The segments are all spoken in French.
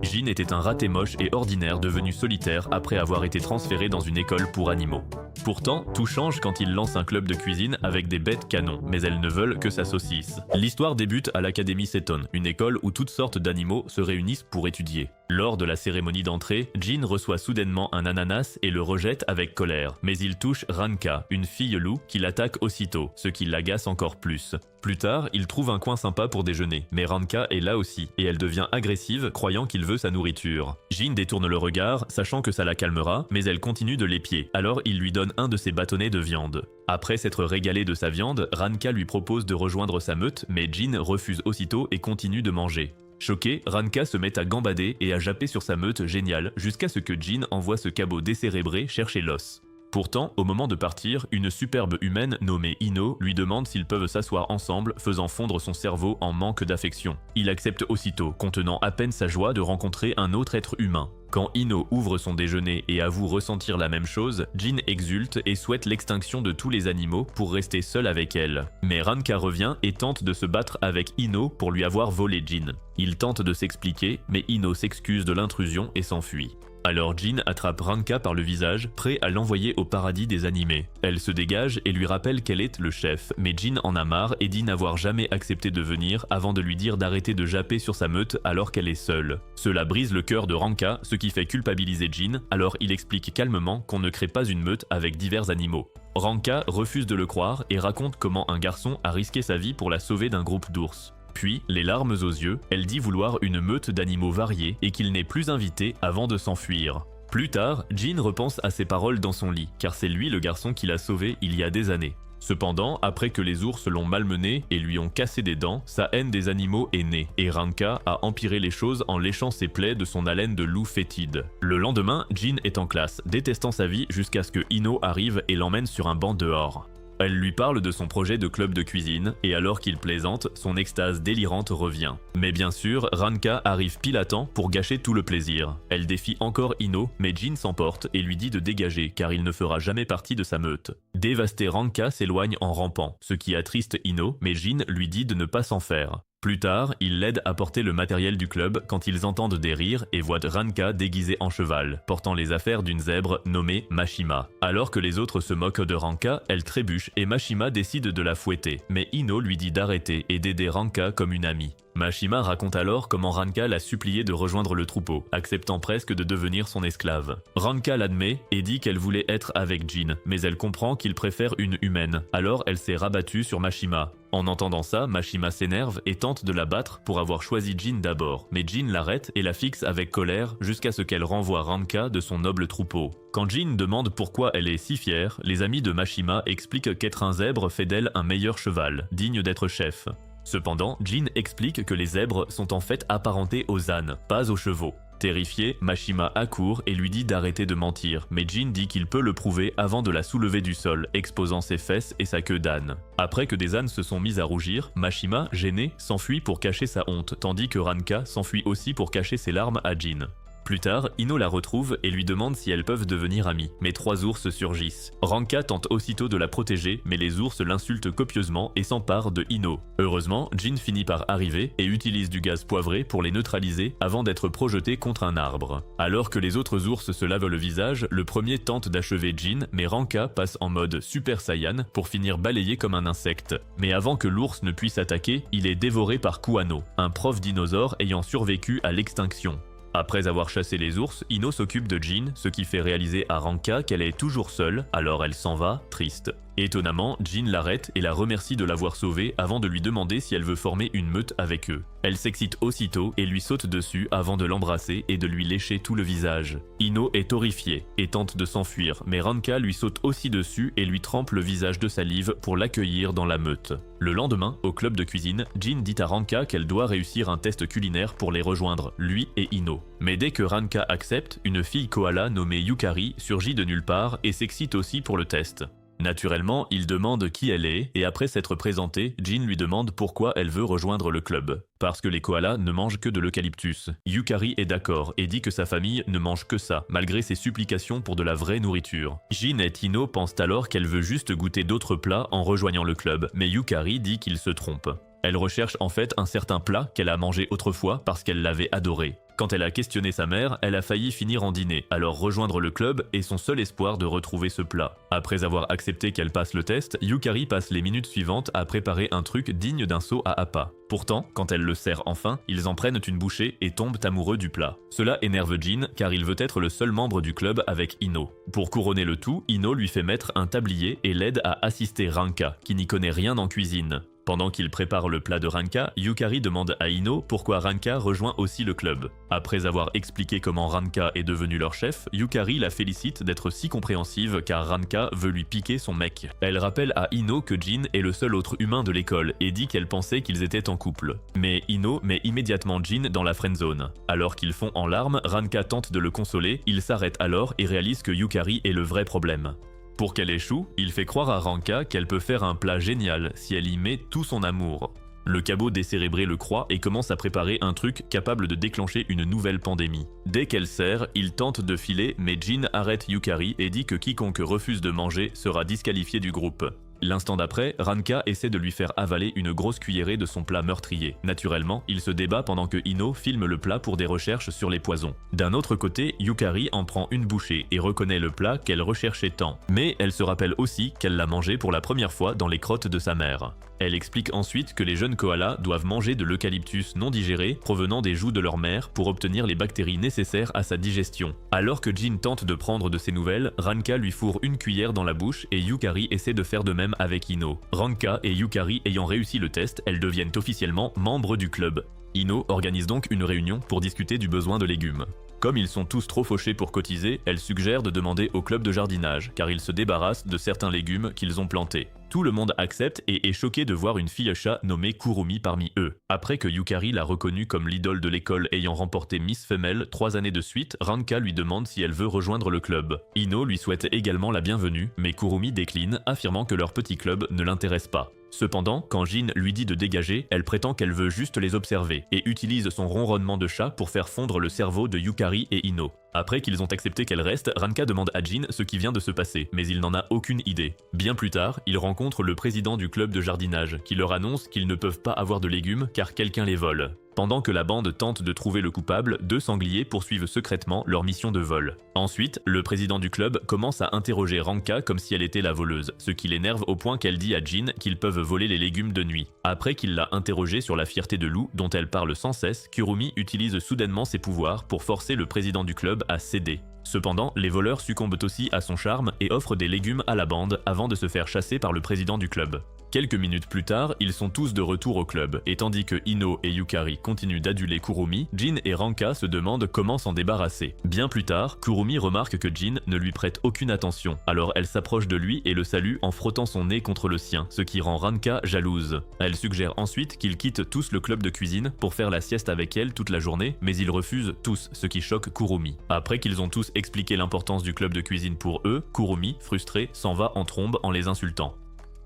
Jin était un raté moche et ordinaire devenu solitaire après avoir été transféré dans une école pour animaux. Pourtant, tout change quand il lance un club de cuisine avec des bêtes canons, mais elles ne veulent que sa saucisse. L'histoire débute à l'Académie Seton, une école où toutes sortes d'animaux se réunissent pour étudier. Lors de la cérémonie d'entrée, Jin reçoit soudainement un ananas et le rejette avec colère, mais il touche Ranka, une fille loup, qui l'attaque aussitôt, ce qui l'agace encore plus. Plus tard, il trouve un coin sympa pour déjeuner, mais Ranka est là aussi, et elle devient agressive, croyant qu'il veut sa nourriture. Jin détourne le regard, sachant que ça la calmera, mais elle continue de l'épier, alors il lui donne un de ses bâtonnets de viande. Après s'être régalé de sa viande, Ranka lui propose de rejoindre sa meute, mais Jin refuse aussitôt et continue de manger. Choqué, Ranka se met à gambader et à japper sur sa meute géniale jusqu'à ce que Jin envoie ce cabot décérébré chercher l'os. Pourtant, au moment de partir, une superbe humaine nommée Ino lui demande s'ils peuvent s'asseoir ensemble, faisant fondre son cerveau en manque d'affection. Il accepte aussitôt, contenant à peine sa joie de rencontrer un autre être humain. Quand Ino ouvre son déjeuner et avoue ressentir la même chose, Jin exulte et souhaite l'extinction de tous les animaux pour rester seul avec elle. Mais Ranka revient et tente de se battre avec Ino pour lui avoir volé Jin. Il tente de s'expliquer, mais Ino s'excuse de l'intrusion et s'enfuit. Alors Jin attrape Ranka par le visage, prêt à l'envoyer au paradis des animés. Elle se dégage et lui rappelle qu'elle est le chef, mais Jin en a marre et dit n'avoir jamais accepté de venir avant de lui dire d'arrêter de japper sur sa meute alors qu'elle est seule. Cela brise le cœur de Ranka, ce qui fait culpabiliser Jin, alors il explique calmement qu'on ne crée pas une meute avec divers animaux. Ranka refuse de le croire et raconte comment un garçon a risqué sa vie pour la sauver d'un groupe d'ours. Puis, les larmes aux yeux, elle dit vouloir une meute d'animaux variés et qu'il n'est plus invité avant de s'enfuir. Plus tard, Jin repense à ses paroles dans son lit, car c'est lui le garçon qui l'a sauvé il y a des années. Cependant, après que les ours l'ont malmené et lui ont cassé des dents, sa haine des animaux est née, et Ranka a empiré les choses en léchant ses plaies de son haleine de loup fétide. Le lendemain, Jin est en classe, détestant sa vie jusqu'à ce que Ino arrive et l'emmène sur un banc dehors. Elle lui parle de son projet de club de cuisine, et alors qu'il plaisante, son extase délirante revient. Mais bien sûr, Ranka arrive pile à temps pour gâcher tout le plaisir. Elle défie encore Ino, mais Jin s'emporte et lui dit de dégager car il ne fera jamais partie de sa meute. Dévasté, Ranka s'éloigne en rampant, ce qui attriste Ino, mais Jin lui dit de ne pas s'en faire. Plus tard, il l'aide à porter le matériel du club quand ils entendent des rires et voient Ranka déguisée en cheval, portant les affaires d'une zèbre nommée Mashima. Alors que les autres se moquent de Ranka, elle trébuche et Mashima décide de la fouetter, mais Ino lui dit d'arrêter et d'aider Ranka comme une amie. Mashima raconte alors comment Ranka l'a supplié de rejoindre le troupeau, acceptant presque de devenir son esclave. Ranka l'admet et dit qu'elle voulait être avec Jin, mais elle comprend qu'il préfère une humaine, alors elle s'est rabattue sur Mashima. En entendant ça, Mashima s'énerve et tente de la battre pour avoir choisi Jin d'abord, mais Jin l'arrête et la fixe avec colère jusqu'à ce qu'elle renvoie Ranka de son noble troupeau. Quand Jin demande pourquoi elle est si fière, les amis de Mashima expliquent qu'être un zèbre fait d'elle un meilleur cheval, digne d'être chef. Cependant, Jin explique que les zèbres sont en fait apparentés aux ânes, pas aux chevaux. Terrifié, Mashima accourt et lui dit d'arrêter de mentir, mais Jin dit qu'il peut le prouver avant de la soulever du sol, exposant ses fesses et sa queue d'âne. Après que des ânes se sont mis à rougir, Mashima, gêné, s'enfuit pour cacher sa honte, tandis que Ranka s'enfuit aussi pour cacher ses larmes à Jin. Plus tard, Ino la retrouve et lui demande si elles peuvent devenir amies, mais 3 ours surgissent. Ranka tente aussitôt de la protéger, mais les ours l'insultent copieusement et s'emparent de Ino. Heureusement, Jin finit par arriver et utilise du gaz poivré pour les neutraliser avant d'être projeté contre un arbre. Alors que les autres ours se lavent le visage, le premier tente d'achever Jin, mais Ranka passe en mode Super Saiyan pour finir balayé comme un insecte. Mais avant que l'ours ne puisse attaquer, il est dévoré par Kuano, un prof dinosaure ayant survécu à l'extinction. Après avoir chassé les ours, Ino s'occupe de Jin, ce qui fait réaliser à Ranka qu'elle est toujours seule, alors elle s'en va, triste. Étonnamment, Jin l'arrête et la remercie de l'avoir sauvée avant de lui demander si elle veut former une meute avec eux. Elle s'excite aussitôt et lui saute dessus avant de l'embrasser et de lui lécher tout le visage. Ino est horrifiée et tente de s'enfuir, mais Ranka lui saute aussi dessus et lui trempe le visage de salive pour l'accueillir dans la meute. Le lendemain, au club de cuisine, Jin dit à Ranka qu'elle doit réussir un test culinaire pour les rejoindre, lui et Ino. Mais dès que Ranka accepte, une fille koala nommée Yukari surgit de nulle part et s'excite aussi pour le test. Naturellement, il demande qui elle est, et après s'être présentée, Jin lui demande pourquoi elle veut rejoindre le club. Parce que les koalas ne mangent que de l'eucalyptus. Yukari est d'accord et dit que sa famille ne mange que ça, malgré ses supplications pour de la vraie nourriture. Jin et Ino pensent alors qu'elle veut juste goûter d'autres plats en rejoignant le club, mais Yukari dit qu'il se trompe. Elle recherche en fait un certain plat qu'elle a mangé autrefois parce qu'elle l'avait adoré. Quand elle a questionné sa mère, elle a failli finir en dîner, alors rejoindre le club est son seul espoir de retrouver ce plat. Après avoir accepté qu'elle passe le test, Yukari passe les minutes suivantes à préparer un truc digne d'un saut à appât. Pourtant, quand elle le sert enfin, ils en prennent une bouchée et tombent amoureux du plat. Cela énerve Jin car il veut être le seul membre du club avec Ino. Pour couronner le tout, Ino lui fait mettre un tablier et l'aide à assister Ranka, qui n'y connaît rien en cuisine. Pendant qu'il prépare le plat de Ranka, Yukari demande à Ino pourquoi Ranka rejoint aussi le club. Après avoir expliqué comment Ranka est devenu leur chef, Yukari la félicite d'être si compréhensive car Ranka veut lui piquer son mec. Elle rappelle à Ino que Jin est le seul autre humain de l'école et dit qu'elle pensait qu'ils étaient en couple. Mais Ino met immédiatement Jin dans la friendzone. Alors qu'ils font en larmes, Ranka tente de le consoler, il s'arrête alors et réalise que Yukari est le vrai problème. Pour qu'elle échoue, il fait croire à Ranka qu'elle peut faire un plat génial si elle y met tout son amour. Le cabot décérébré le croit et commence à préparer un truc capable de déclencher une nouvelle pandémie. Dès qu'elle sert, il tente de filer mais Jin arrête Yukari et dit que quiconque refuse de manger sera disqualifié du groupe. L'instant d'après, Ranka essaie de lui faire avaler une grosse cuillerée de son plat meurtrier. Naturellement, il se débat pendant que Ino filme le plat pour des recherches sur les poisons. D'un autre côté, Yukari en prend une bouchée et reconnaît le plat qu'elle recherchait tant. Mais elle se rappelle aussi qu'elle l'a mangé pour la première fois dans les crottes de sa mère. Elle explique ensuite que les jeunes koalas doivent manger de l'eucalyptus non digéré provenant des joues de leur mère pour obtenir les bactéries nécessaires à sa digestion. Alors que Jin tente de prendre de ses nouvelles, Ranka lui fourre une cuillère dans la bouche et Yukari essaie de faire de même avec Ino. Ranka et Yukari ayant réussi le test, elles deviennent officiellement membres du club. Ino organise donc une réunion pour discuter du besoin de légumes. Comme ils sont tous trop fauchés pour cotiser, elle suggère de demander au club de jardinage, car ils se débarrassent de certains légumes qu'ils ont plantés. Tout le monde accepte et est choqué de voir une fille chat nommée Kurumi parmi eux. Après que Yukari l'a reconnue comme l'idole de l'école ayant remporté Miss Femelle 3 années de suite, Ranka lui demande si elle veut rejoindre le club. Ino lui souhaite également la bienvenue, mais Kurumi décline, affirmant que leur petit club ne l'intéresse pas. Cependant, quand Jin lui dit de dégager, elle prétend qu'elle veut juste les observer et utilise son ronronnement de chat pour faire fondre le cerveau de Yukari et Ino. Après qu'ils ont accepté qu'elle reste, Ranka demande à Jin ce qui vient de se passer, mais il n'en a aucune idée. Bien plus tard, il rencontre le président du club de jardinage, qui leur annonce qu'ils ne peuvent pas avoir de légumes car quelqu'un les vole. Pendant que la bande tente de trouver le coupable, 2 sangliers poursuivent secrètement leur mission de vol. Ensuite, le président du club commence à interroger Ranka comme si elle était la voleuse, ce qui l'énerve au point qu'elle dit à Jin qu'ils peuvent voler les légumes de nuit. Après qu'il l'a interrogée sur la fierté de loup dont elle parle sans cesse, Kurumi utilise soudainement ses pouvoirs pour forcer le président du club à céder. Cependant, les voleurs succombent aussi à son charme et offrent des légumes à la bande avant de se faire chasser par le président du club. Quelques minutes plus tard, ils sont tous de retour au club, et tandis que Ino et Yukari continuent d'aduler Kurumi, Jin et Ranka se demandent comment s'en débarrasser. Bien plus tard, Kurumi remarque que Jin ne lui prête aucune attention, alors elle s'approche de lui et le salue en frottant son nez contre le sien, ce qui rend Ranka jalouse. Elle suggère ensuite qu'ils quittent tous le club de cuisine pour faire la sieste avec elle toute la journée, mais ils refusent tous, ce qui choque Kurumi. Après qu'ils ont tous expliqué l'importance du club de cuisine pour eux, Kurumi, frustré, s'en va en trombe en les insultant.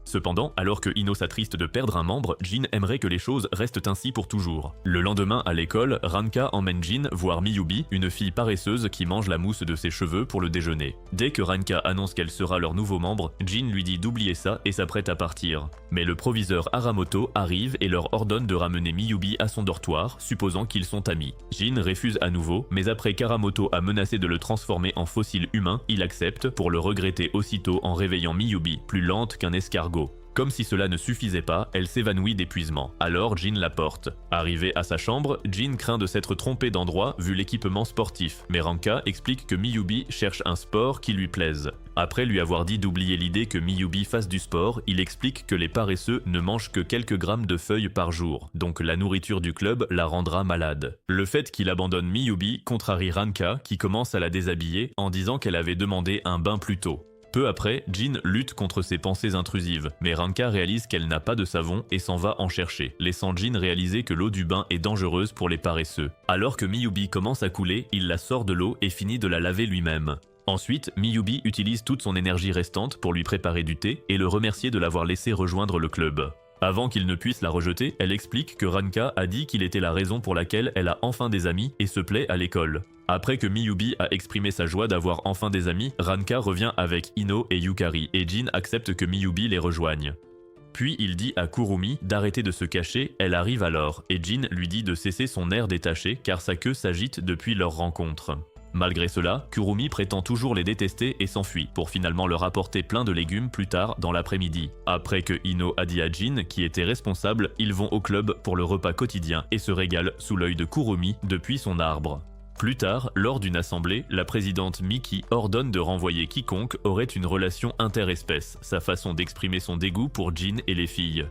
Cependant, alors que Ino s'attriste de perdre un membre, Jin aimerait que les choses restent ainsi pour toujours. Le lendemain à l'école, Ranka emmène Jin voir Miyubi, une fille paresseuse qui mange la mousse de ses cheveux pour le déjeuner. Dès que Ranka annonce qu'elle sera leur nouveau membre, Jin lui dit d'oublier ça et s'apprête à partir. Mais le proviseur Haramoto arrive et leur ordonne de ramener Miyubi à son dortoir, supposant qu'ils sont amis. Jin refuse à nouveau, mais après qu'Haramoto a menacé de le transformer en fossile humain, il accepte pour le regretter aussitôt en réveillant Miyubi, plus lente qu'un escargot. Comme si cela ne suffisait pas, elle s'évanouit d'épuisement. Alors Jin la porte. Arrivé à sa chambre, Jin craint de s'être trompé d'endroit vu l'équipement sportif, mais Ranka explique que Miyubi cherche un sport qui lui plaise. Après lui avoir dit d'oublier l'idée que Miyubi fasse du sport, il explique que les paresseux ne mangent que quelques grammes de feuilles par jour, donc la nourriture du club la rendra malade. Le fait qu'il abandonne Miyubi contrarie Ranka qui commence à la déshabiller en disant qu'elle avait demandé un bain plus tôt. Peu après, Jin lutte contre ses pensées intrusives, mais Ranka réalise qu'elle n'a pas de savon et s'en va en chercher, laissant Jin réaliser que l'eau du bain est dangereuse pour les paresseux. Alors que Miyubi commence à couler, il la sort de l'eau et finit de la laver lui-même. Ensuite, Miyubi utilise toute son énergie restante pour lui préparer du thé et le remercier de l'avoir laissé rejoindre le club. Avant qu'il ne puisse la rejeter, elle explique que Ranka a dit qu'il était la raison pour laquelle elle a enfin des amis et se plaît à l'école. Après que Miyubi a exprimé sa joie d'avoir enfin des amis, Ranka revient avec Ino et Yukari et Jin accepte que Miyubi les rejoigne. Puis il dit à Kurumi d'arrêter de se cacher, elle arrive alors, et Jin lui dit de cesser son air détaché car sa queue s'agite depuis leur rencontre. Malgré cela, Kurumi prétend toujours les détester et s'enfuit, pour finalement leur apporter plein de légumes plus tard dans l'après-midi. Après que Ino a dit à Jin qui était responsable, ils vont au club pour le repas quotidien et se régalent sous l'œil de Kurumi depuis son arbre. Plus tard, lors d'une assemblée, la présidente Miki ordonne de renvoyer quiconque aurait une relation interespèce, sa façon d'exprimer son dégoût pour Jin et les filles.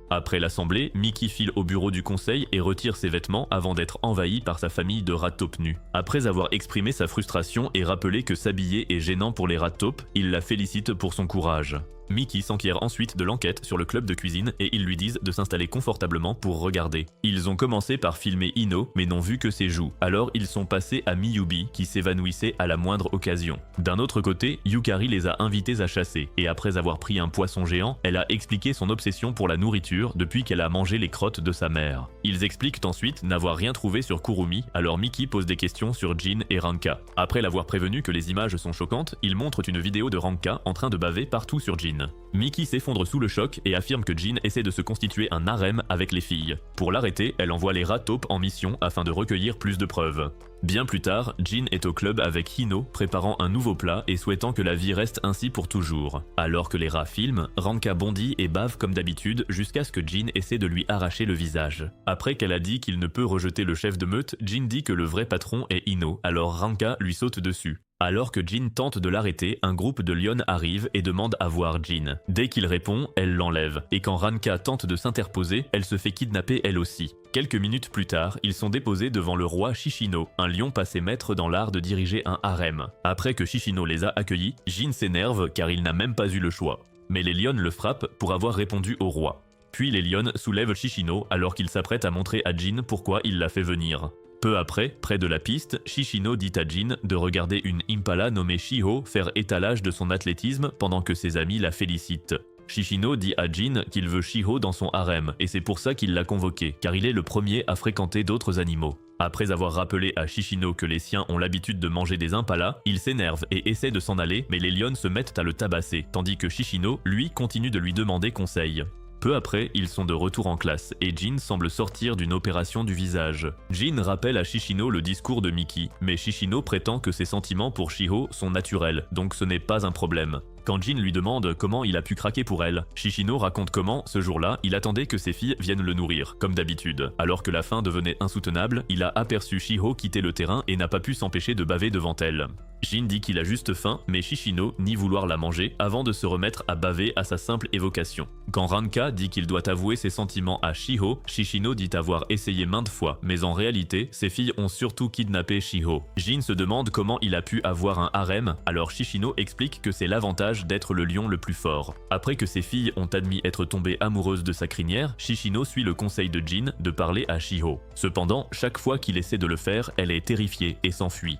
Après l'assemblée, Miki file au bureau du conseil et retire ses vêtements avant d'être envahi par sa famille de rats taupes nus. Après avoir exprimé sa frustration et rappelé que s'habiller est gênant pour les rats taupes, il la félicite pour son courage. Miki s'enquiert ensuite de l'enquête sur le club de cuisine et ils lui disent de s'installer confortablement pour regarder. Ils ont commencé par filmer Ino mais n'ont vu que ses joues, alors ils sont passés à Miyubi qui s'évanouissait à la moindre occasion. D'un autre côté, Yukari les a invités à chasser et après avoir pris un poisson géant, elle a expliqué son obsession pour la nourriture depuis qu'elle a mangé les crottes de sa mère. Ils expliquent ensuite n'avoir rien trouvé sur Kurumi, alors Miki pose des questions sur Jin et Ranka. Après l'avoir prévenu que les images sont choquantes, ils montrent une vidéo de Ranka en train de baver partout sur Jin. Miki s'effondre sous le choc et affirme que Jin essaie de se constituer un harem avec les filles. Pour l'arrêter, elle envoie les rats taupes en mission afin de recueillir plus de preuves. Bien plus tard, Jin est au club avec Hino, préparant un nouveau plat et souhaitant que la vie reste ainsi pour toujours. Alors que les rats filment, Ranka bondit et bave comme d'habitude jusqu'à ce que Jin essaie de lui arracher le visage. Après qu'elle a dit qu'il ne peut rejeter le chef de meute, Jin dit que le vrai patron est Hino, alors Ranka lui saute dessus. Alors que Jin tente de l'arrêter, un groupe de lions arrive et demande à voir Jin. Dès qu'il répond, elle l'enlève, et quand Ranka tente de s'interposer, elle se fait kidnapper elle aussi. Quelques minutes plus tard, ils sont déposés devant le roi Shishino, un lion passé maître dans l'art de diriger un harem. Après que Shishino les a accueillis, Jin s'énerve car il n'a même pas eu le choix. Mais les lions le frappent pour avoir répondu au roi. Puis les lions soulèvent Shishino alors qu'il s'apprête à montrer à Jin pourquoi il l'a fait venir. Peu après, près de la piste, Shishino dit à Jin de regarder une impala nommée Shiho faire étalage de son athlétisme pendant que ses amis la félicitent. Shishino dit à Jin qu'il veut Shiho dans son harem et c'est pour ça qu'il l'a convoqué, car il est le premier à fréquenter d'autres animaux. Après avoir rappelé à Shishino que les siens ont l'habitude de manger des impalas, il s'énerve et essaie de s'en aller, mais les lions se mettent à le tabasser, tandis que Shishino, lui, continue de lui demander conseil. Peu après, ils sont de retour en classe et Jin semble sortir d'une opération du visage. Jin rappelle à Shishino le discours de Miki, mais Shishino prétend que ses sentiments pour Shiho sont naturels, donc ce n'est pas un problème. Quand Jin lui demande comment il a pu craquer pour elle, Shishino raconte comment, ce jour-là, il attendait que ses filles viennent le nourrir, comme d'habitude. Alors que la faim devenait insoutenable, il a aperçu Shiho quitter le terrain et n'a pas pu s'empêcher de baver devant elle. Jin dit qu'il a juste faim, mais Shishino nie vouloir la manger avant de se remettre à baver à sa simple évocation. Quand Ranka dit qu'il doit avouer ses sentiments à Shiho, Shishino dit avoir essayé maintes fois, mais en réalité, ses filles ont surtout kidnappé Shiho. Jin se demande comment il a pu avoir un harem, alors Shishino explique que c'est l'avantage d'être le lion le plus fort. Après que ses filles ont admis être tombées amoureuses de sa crinière, Shishino suit le conseil de Jin de parler à Shiho. Cependant, chaque fois qu'il essaie de le faire, elle est terrifiée et s'enfuit.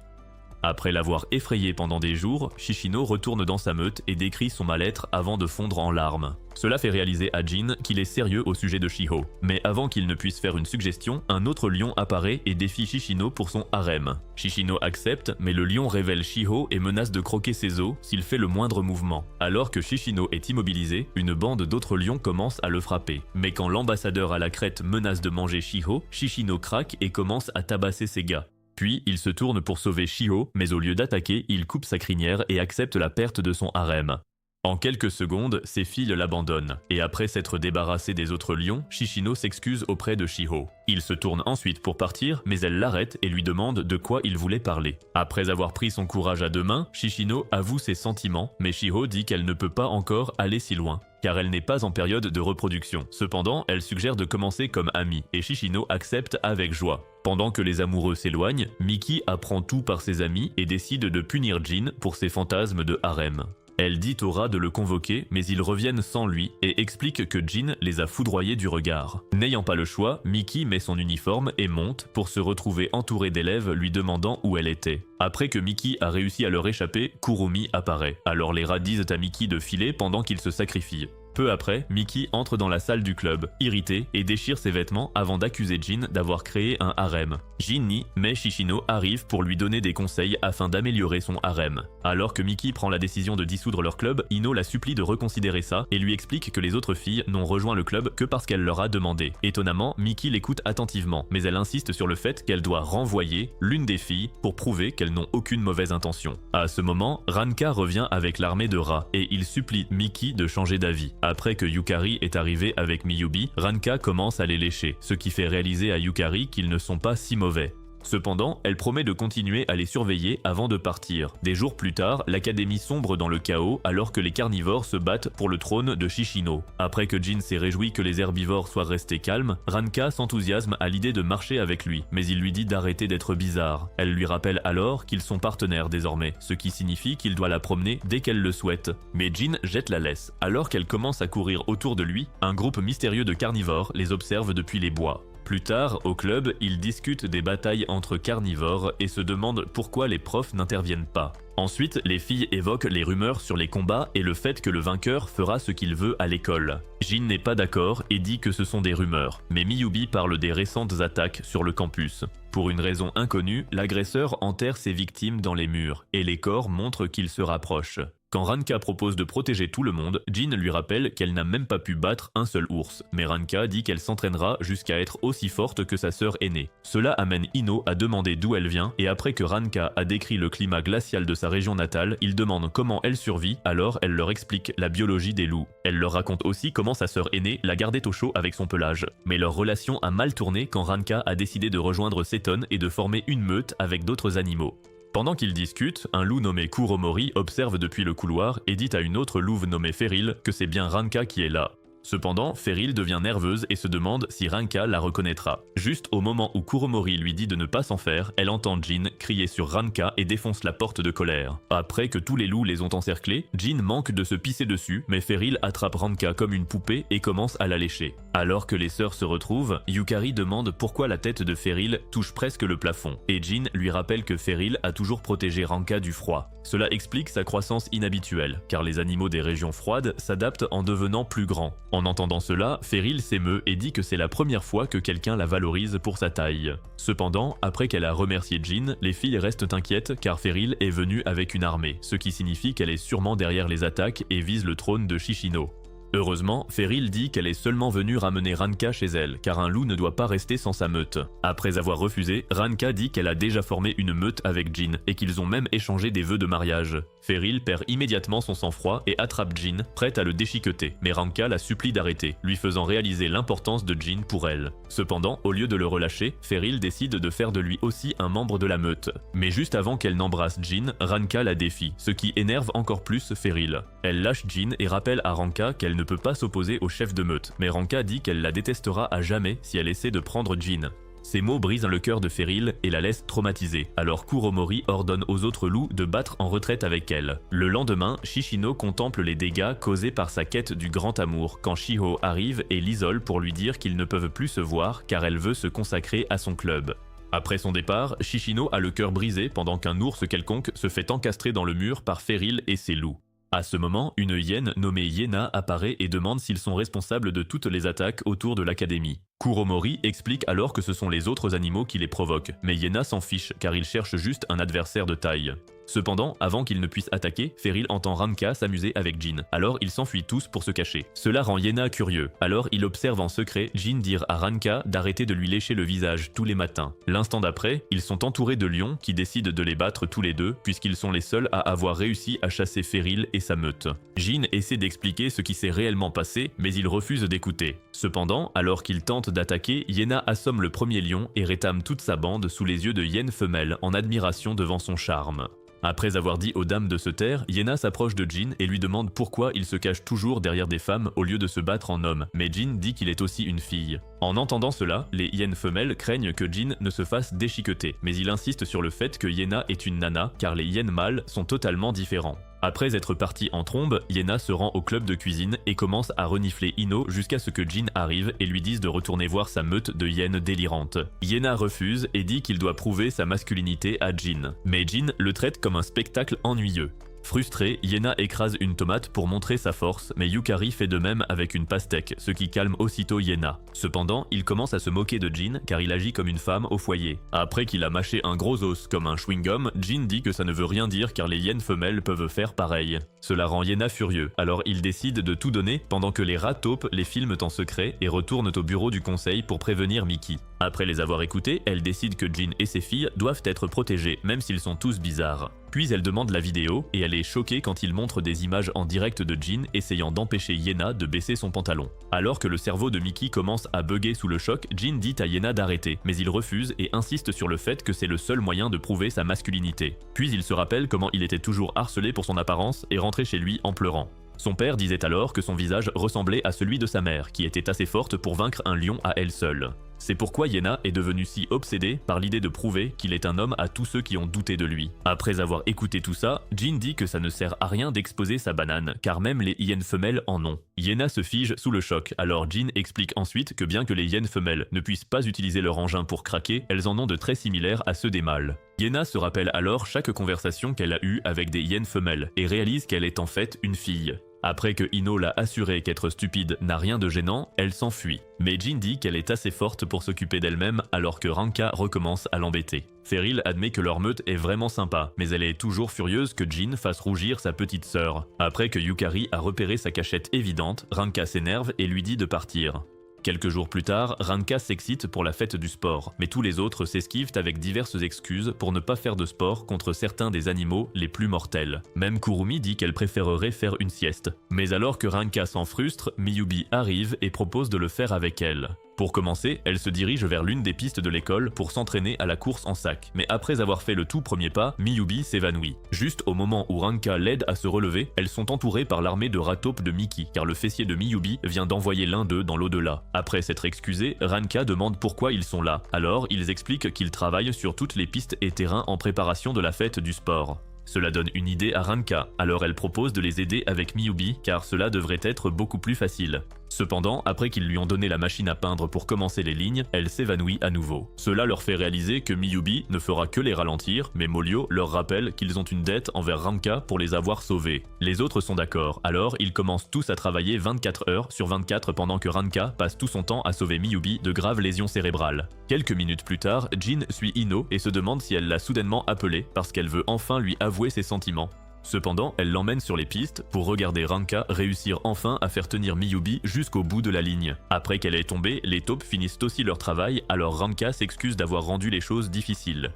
Après l'avoir effrayé pendant des jours, Shishino retourne dans sa meute et décrit son mal-être avant de fondre en larmes. Cela fait réaliser à Jin qu'il est sérieux au sujet de Shiho. Mais avant qu'il ne puisse faire une suggestion, un autre lion apparaît et défie Shishino pour son harem. Shishino accepte, mais le lion révèle Shiho et menace de croquer ses os s'il fait le moindre mouvement. Alors que Shishino est immobilisé, une bande d'autres lions commence à le frapper. Mais quand l'ambassadeur à la crête menace de manger Shiho, Shishino craque et commence à tabasser ses gars. Puis, il se tourne pour sauver Shiho, mais au lieu d'attaquer, il coupe sa crinière et accepte la perte de son harem. En quelques secondes, ses filles l'abandonnent, et après s'être débarrassé des autres lions, Shishino s'excuse auprès de Shiho. Il se tourne ensuite pour partir, mais elle l'arrête et lui demande de quoi il voulait parler. Après avoir pris son courage à deux mains, Shishino avoue ses sentiments, mais Shiho dit qu'elle ne peut pas encore aller si loin, car elle n'est pas en période de reproduction. Cependant, elle suggère de commencer comme amie, et Shishino accepte avec joie. Pendant que les amoureux s'éloignent, Miki apprend tout par ses amis et décide de punir Jin pour ses fantasmes de harem. Elle dit aux rats de le convoquer, mais ils reviennent sans lui et explique que Jin les a foudroyés du regard. N'ayant pas le choix, Miki met son uniforme et monte pour se retrouver entourée d'élèves lui demandant où elle était. Après que Miki a réussi à leur échapper, Kurumi apparaît. Alors les rats disent à Miki de filer pendant qu'il se sacrifie. Peu après, Miki entre dans la salle du club, irrité, et déchire ses vêtements avant d'accuser Jin d'avoir créé un harem. Jin nie, mais Shishino arrive pour lui donner des conseils afin d'améliorer son harem. Alors que Miki prend la décision de dissoudre leur club, Ino la supplie de reconsidérer ça et lui explique que les autres filles n'ont rejoint le club que parce qu'elle leur a demandé. Étonnamment, Miki l'écoute attentivement, mais elle insiste sur le fait qu'elle doit renvoyer l'une des filles pour prouver qu'elles n'ont aucune mauvaise intention. À ce moment, Ranka revient avec l'armée de rats et il supplie Miki de changer d'avis. Après que Yukari est arrivé avec Miyubi, Ranka commence à les lécher, ce qui fait réaliser à Yukari qu'ils ne sont pas si mauvais. Cependant, elle promet de continuer à les surveiller avant de partir. Des jours plus tard, l'académie sombre dans le chaos alors que les carnivores se battent pour le trône de Shishino. Après que Jin s'est réjoui que les herbivores soient restés calmes, Ranka s'enthousiasme à l'idée de marcher avec lui, mais il lui dit d'arrêter d'être bizarre. Elle lui rappelle alors qu'ils sont partenaires désormais, ce qui signifie qu'il doit la promener dès qu'elle le souhaite. Mais Jin jette la laisse. Alors qu'elle commence à courir autour de lui, un groupe mystérieux de carnivores les observe depuis les bois. Plus tard, au club, ils discutent des batailles entre carnivores et se demandent pourquoi les profs n'interviennent pas. Ensuite, les filles évoquent les rumeurs sur les combats et le fait que le vainqueur fera ce qu'il veut à l'école. Jin n'est pas d'accord et dit que ce sont des rumeurs, mais Miyubi parle des récentes attaques sur le campus. Pour une raison inconnue, l'agresseur enterre ses victimes dans les murs, et les corps montrent qu'ils se rapprochent. Quand Ranka propose de protéger tout le monde, Jin lui rappelle qu'elle n'a même pas pu battre un seul ours, mais Ranka dit qu'elle s'entraînera jusqu'à être aussi forte que sa sœur aînée. Cela amène Ino à demander d'où elle vient, et après que Ranka a décrit le climat glacial de sa région natale, il demande comment elle survit, alors elle leur explique la biologie des loups. Elle leur raconte aussi comment sa sœur aînée la gardait au chaud avec son pelage. Mais leur relation a mal tourné quand Ranka a décidé de rejoindre Seton et de former une meute avec d'autres animaux. Pendant qu'ils discutent, un loup nommé Kuromori observe depuis le couloir et dit à une autre louve nommée Feril que c'est bien Ranka qui est là. Cependant, Feril devient nerveuse et se demande si Ranka la reconnaîtra. Juste au moment où Kuromori lui dit de ne pas s'en faire, elle entend Jin crier sur Ranka et défonce la porte de colère. Après que tous les loups les ont encerclés, Jin manque de se pisser dessus, mais Feril attrape Ranka comme une poupée et commence à la lécher. Alors que les sœurs se retrouvent, Yukari demande pourquoi la tête de Feril touche presque le plafond, et Jin lui rappelle que Feril a toujours protégé Ranka du froid. Cela explique sa croissance inhabituelle, car les animaux des régions froides s'adaptent en devenant plus grands. En entendant cela, Feril s'émeut et dit que c'est la première fois que quelqu'un la valorise pour sa taille. Cependant, après qu'elle a remercié Jin, les filles restent inquiètes car Feril est venue avec une armée, ce qui signifie qu'elle est sûrement derrière les attaques et vise le trône de Shishino. Heureusement, Feril dit qu'elle est seulement venue ramener Ranka chez elle, car un loup ne doit pas rester sans sa meute. Après avoir refusé, Ranka dit qu'elle a déjà formé une meute avec Jin, et qu'ils ont même échangé des vœux de mariage. Feril perd immédiatement son sang-froid et attrape Jin, prête à le déchiqueter, mais Ranka la supplie d'arrêter, lui faisant réaliser l'importance de Jin pour elle. Cependant, au lieu de le relâcher, Feril décide de faire de lui aussi un membre de la meute. Mais juste avant qu'elle n'embrasse Jin, Ranka la défie, ce qui énerve encore plus Feril. Elle lâche Jin et rappelle à Ranka qu'elle ne peut pas s'opposer au chef de meute, mais Ranka dit qu'elle la détestera à jamais si elle essaie de prendre Jin. Ces mots brisent le cœur de Feril et la laissent traumatisée, alors Kuromori ordonne aux autres loups de battre en retraite avec elle. Le lendemain, Shishino contemple les dégâts causés par sa quête du grand amour quand Shiho arrive et l'isole pour lui dire qu'ils ne peuvent plus se voir car elle veut se consacrer à son club. Après son départ, Shishino a le cœur brisé pendant qu'un ours quelconque se fait encastrer dans le mur par Feril et ses loups. À ce moment, une hyène nommée Yena apparaît et demande s'ils sont responsables de toutes les attaques autour de l'académie. Kuromori explique alors que ce sont les autres animaux qui les provoquent, mais Yena s'en fiche car il cherche juste un adversaire de taille. Cependant, avant qu'il ne puisse attaquer, Feril entend Ranka s'amuser avec Jin, alors ils s'enfuient tous pour se cacher. Cela rend Yena curieux, alors il observe en secret Jin dire à Ranka d'arrêter de lui lécher le visage tous les matins. L'instant d'après, ils sont entourés de lions qui décident de les battre tous les deux, puisqu'ils sont les seuls à avoir réussi à chasser Feril et sa meute. Jin essaie d'expliquer ce qui s'est réellement passé, mais il refuse d'écouter. Cependant, alors qu'il tente d'attaquer, Yena assomme le premier lion et rétame toute sa bande sous les yeux de hyène femelle en admiration devant son charme. Après avoir dit aux dames de se taire, Yena s'approche de Jin et lui demande pourquoi il se cache toujours derrière des femmes au lieu de se battre en homme, mais Jin dit qu'il est aussi une fille. En entendant cela, les hyènes femelles craignent que Jin ne se fasse déchiqueter, mais il insiste sur le fait que Yena est une nana car les hyènes mâles sont totalement différents. Après être parti en trombe, Yena se rend au club de cuisine et commence à renifler Ino jusqu'à ce que Jin arrive et lui dise de retourner voir sa meute de hyènes délirantes. Yena refuse et dit qu'il doit prouver sa masculinité à Jin, mais Jin le traite comme un spectacle ennuyeux. Frustrée, Yena écrase une tomate pour montrer sa force, mais Yukari fait de même avec une pastèque, ce qui calme aussitôt Yena. Cependant, il commence à se moquer de Jin car il agit comme une femme au foyer. Après qu'il a mâché un gros os comme un chewing-gum, Jin dit que ça ne veut rien dire car les hyènes femelles peuvent faire pareil. Cela rend Yena furieux, alors il décide de tout donner pendant que les rats taupes les filment en secret et retournent au bureau du conseil pour prévenir Miki. Après les avoir écoutés, elle décide que Jin et ses filles doivent être protégés même s'ils sont tous bizarres. Puis elle demande la vidéo et elle est choquée quand il montre des images en direct de Jin essayant d'empêcher Yena de baisser son pantalon. Alors que le cerveau de Miki commence à bugger sous le choc, Jin dit à Yena d'arrêter, mais il refuse et insiste sur le fait que c'est le seul moyen de prouver sa masculinité. Puis il se rappelle comment il était toujours harcelé pour son apparence et rentrait chez lui en pleurant. Son père disait alors que son visage ressemblait à celui de sa mère, qui était assez forte pour vaincre un lion à elle seule. C'est pourquoi Yena est devenue si obsédée par l'idée de prouver qu'il est un homme à tous ceux qui ont douté de lui. Après avoir écouté tout ça, Jin dit que ça ne sert à rien d'exposer sa banane, car même les hyènes femelles en ont. Yena se fige sous le choc, alors Jin explique ensuite que bien que les hyènes femelles ne puissent pas utiliser leur engin pour craquer, elles en ont de très similaires à ceux des mâles. Yena se rappelle alors chaque conversation qu'elle a eue avec des hyènes femelles, et réalise qu'elle est en fait une fille. Après que Ino l'a assuré qu'être stupide n'a rien de gênant, elle s'enfuit. Mais Jin dit qu'elle est assez forte pour s'occuper d'elle-même alors que Ranka recommence à l'embêter. Feryl admet que leur meute est vraiment sympa, mais elle est toujours furieuse que Jin fasse rougir sa petite sœur. Après que Yukari a repéré sa cachette évidente, Ranka s'énerve et lui dit de partir. Quelques jours plus tard, Ranka s'excite pour la fête du sport, mais tous les autres s'esquivent avec diverses excuses pour ne pas faire de sport contre certains des animaux les plus mortels. Même Kurumi dit qu'elle préférerait faire une sieste. Mais alors que Ranka s'en frustre, Miyubi arrive et propose de le faire avec elle. Pour commencer, elle se dirige vers l'une des pistes de l'école pour s'entraîner à la course en sac. Mais après avoir fait le tout premier pas, Miyubi s'évanouit. Juste au moment où Ranka l'aide à se relever, elles sont entourées par l'armée de rats taupes de Miki, car le fessier de Miyubi vient d'envoyer l'un d'eux dans l'au-delà. Après s'être excusé, Ranka demande pourquoi ils sont là. Alors, ils expliquent qu'ils travaillent sur toutes les pistes et terrains en préparation de la fête du sport. Cela donne une idée à Ranka, alors elle propose de les aider avec Miyubi car cela devrait être beaucoup plus facile. Cependant, après qu'ils lui ont donné la machine à peindre pour commencer les lignes, elle s'évanouit à nouveau. Cela leur fait réaliser que Miyubi ne fera que les ralentir, mais Molyo leur rappelle qu'ils ont une dette envers Ranka pour les avoir sauvés. Les autres sont d'accord, alors ils commencent tous à travailler 24 heures sur 24 pendant que Ranka passe tout son temps à sauver Miyubi de graves lésions cérébrales. Quelques minutes plus tard, Jin suit Ino et se demande si elle l'a soudainement appelé parce qu'elle veut enfin lui avouer ses sentiments. Cependant, elle l'emmène sur les pistes pour regarder Ranka réussir enfin à faire tenir Miyubi jusqu'au bout de la ligne. Après qu'elle est tombée, les taupes finissent aussi leur travail, alors Ranka s'excuse d'avoir rendu les choses difficiles.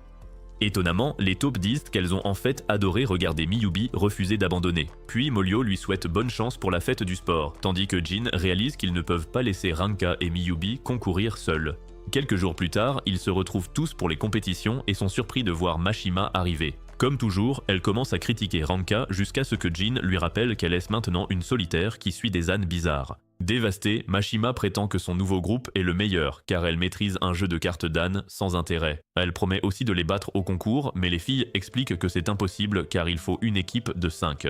Étonnamment, les taupes disent qu'elles ont en fait adoré regarder Miyubi refuser d'abandonner. Puis Molyo lui souhaite bonne chance pour la fête du sport, tandis que Jin réalise qu'ils ne peuvent pas laisser Ranka et Miyubi concourir seuls. Quelques jours plus tard, ils se retrouvent tous pour les compétitions et sont surpris de voir Mashima arriver. Comme toujours, elle commence à critiquer Ranka jusqu'à ce que Jin lui rappelle qu'elle est maintenant une solitaire qui suit des ânes bizarres. Dévastée, Mashima prétend que son nouveau groupe est le meilleur car elle maîtrise un jeu de cartes d'âne sans intérêt. Elle promet aussi de les battre au concours, mais les filles expliquent que c'est impossible car il faut une équipe de 5.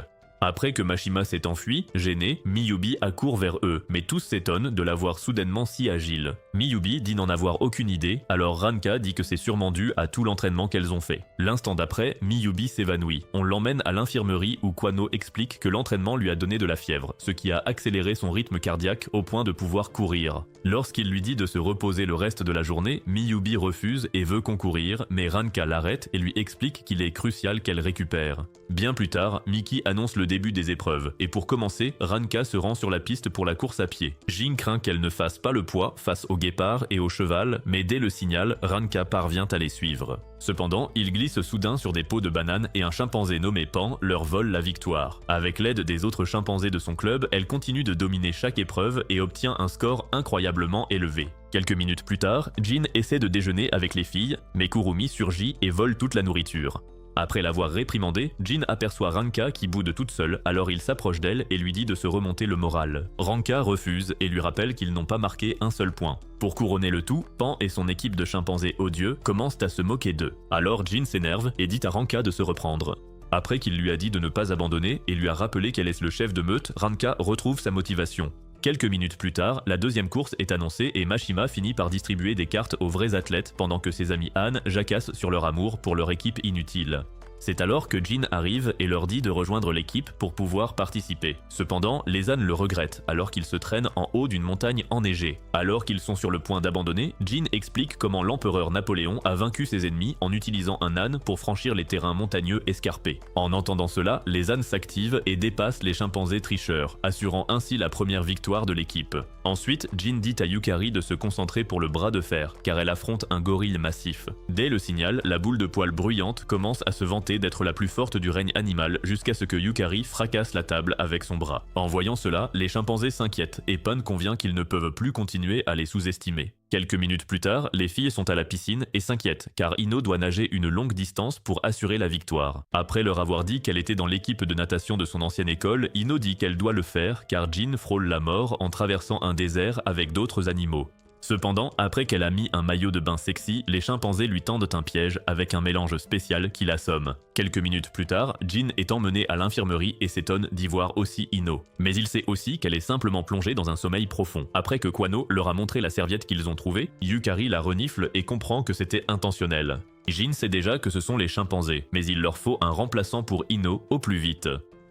Après que Mashima s'est enfui, gênée, Miyubi accourt vers eux, mais tous s'étonnent de la voir soudainement si agile. Miyubi dit n'en avoir aucune idée, alors Ranka dit que c'est sûrement dû à tout l'entraînement qu'elles ont fait. L'instant d'après, Miyubi s'évanouit. On l'emmène à l'infirmerie où Kwano explique que l'entraînement lui a donné de la fièvre, ce qui a accéléré son rythme cardiaque au point de pouvoir courir. Lorsqu'il lui dit de se reposer le reste de la journée, Miyubi refuse et veut concourir, mais Ranka l'arrête et lui explique qu'il est crucial qu'elle récupère. Bien plus tard, Miki annonce le début des épreuves, et pour commencer, Ranka se rend sur la piste pour la course à pied. Jin craint qu'elle ne fasse pas le poids face au guépard et au cheval, mais dès le signal, Ranka parvient à les suivre. Cependant, ils glissent soudain sur des pots de bananes et un chimpanzé nommé Pan leur vole la victoire. Avec l'aide des autres chimpanzés de son club, elle continue de dominer chaque épreuve et obtient un score incroyablement élevé. Quelques minutes plus tard, Jin essaie de déjeuner avec les filles, mais Kurumi surgit et vole toute la nourriture. Après l'avoir réprimandée, Jin aperçoit Ranka qui boude toute seule, alors il s'approche d'elle et lui dit de se remonter le moral. Ranka refuse et lui rappelle qu'ils n'ont pas marqué un seul point. Pour couronner le tout, Pan et son équipe de chimpanzés odieux commencent à se moquer d'eux. Alors Jin s'énerve et dit à Ranka de se reprendre. Après qu'il lui a dit de ne pas abandonner et lui a rappelé qu'elle est le chef de meute, Ranka retrouve sa motivation. Quelques minutes plus tard, la deuxième course est annoncée et Mashima finit par distribuer des cartes aux vrais athlètes pendant que ses amis Anne jacassent sur leur amour pour leur équipe inutile. C'est alors que Jin arrive et leur dit de rejoindre l'équipe pour pouvoir participer. Cependant, les ânes le regrettent alors qu'ils se traînent en haut d'une montagne enneigée. Alors qu'ils sont sur le point d'abandonner, Jin explique comment l'empereur Napoléon a vaincu ses ennemis en utilisant un âne pour franchir les terrains montagneux escarpés. En entendant cela, les ânes s'activent et dépassent les chimpanzés tricheurs, assurant ainsi la première victoire de l'équipe. Ensuite, Jin dit à Yukari de se concentrer pour le bras de fer, car elle affronte un gorille massif. Dès le signal, la boule de poils bruyante commence à se vanter d'être la plus forte du règne animal jusqu'à ce que Yukari fracasse la table avec son bras. En voyant cela, les chimpanzés s'inquiètent et Pan convient qu'ils ne peuvent plus continuer à les sous-estimer. Quelques minutes plus tard, les filles sont à la piscine et s'inquiètent car Ino doit nager une longue distance pour assurer la victoire. Après leur avoir dit qu'elle était dans l'équipe de natation de son ancienne école, Ino dit qu'elle doit le faire car Jin frôle la mort en traversant un désert avec d'autres animaux. Cependant, après qu'elle a mis un maillot de bain sexy, les chimpanzés lui tendent un piège avec un mélange spécial qui l'assomme. Quelques minutes plus tard, Jin est emmenée à l'infirmerie et s'étonne d'y voir aussi Ino. Mais il sait aussi qu'elle est simplement plongée dans un sommeil profond. Après que Kwano leur a montré la serviette qu'ils ont trouvée, Yukari la renifle et comprend que c'était intentionnel. Jin sait déjà que ce sont les chimpanzés, mais il leur faut un remplaçant pour Ino au plus vite.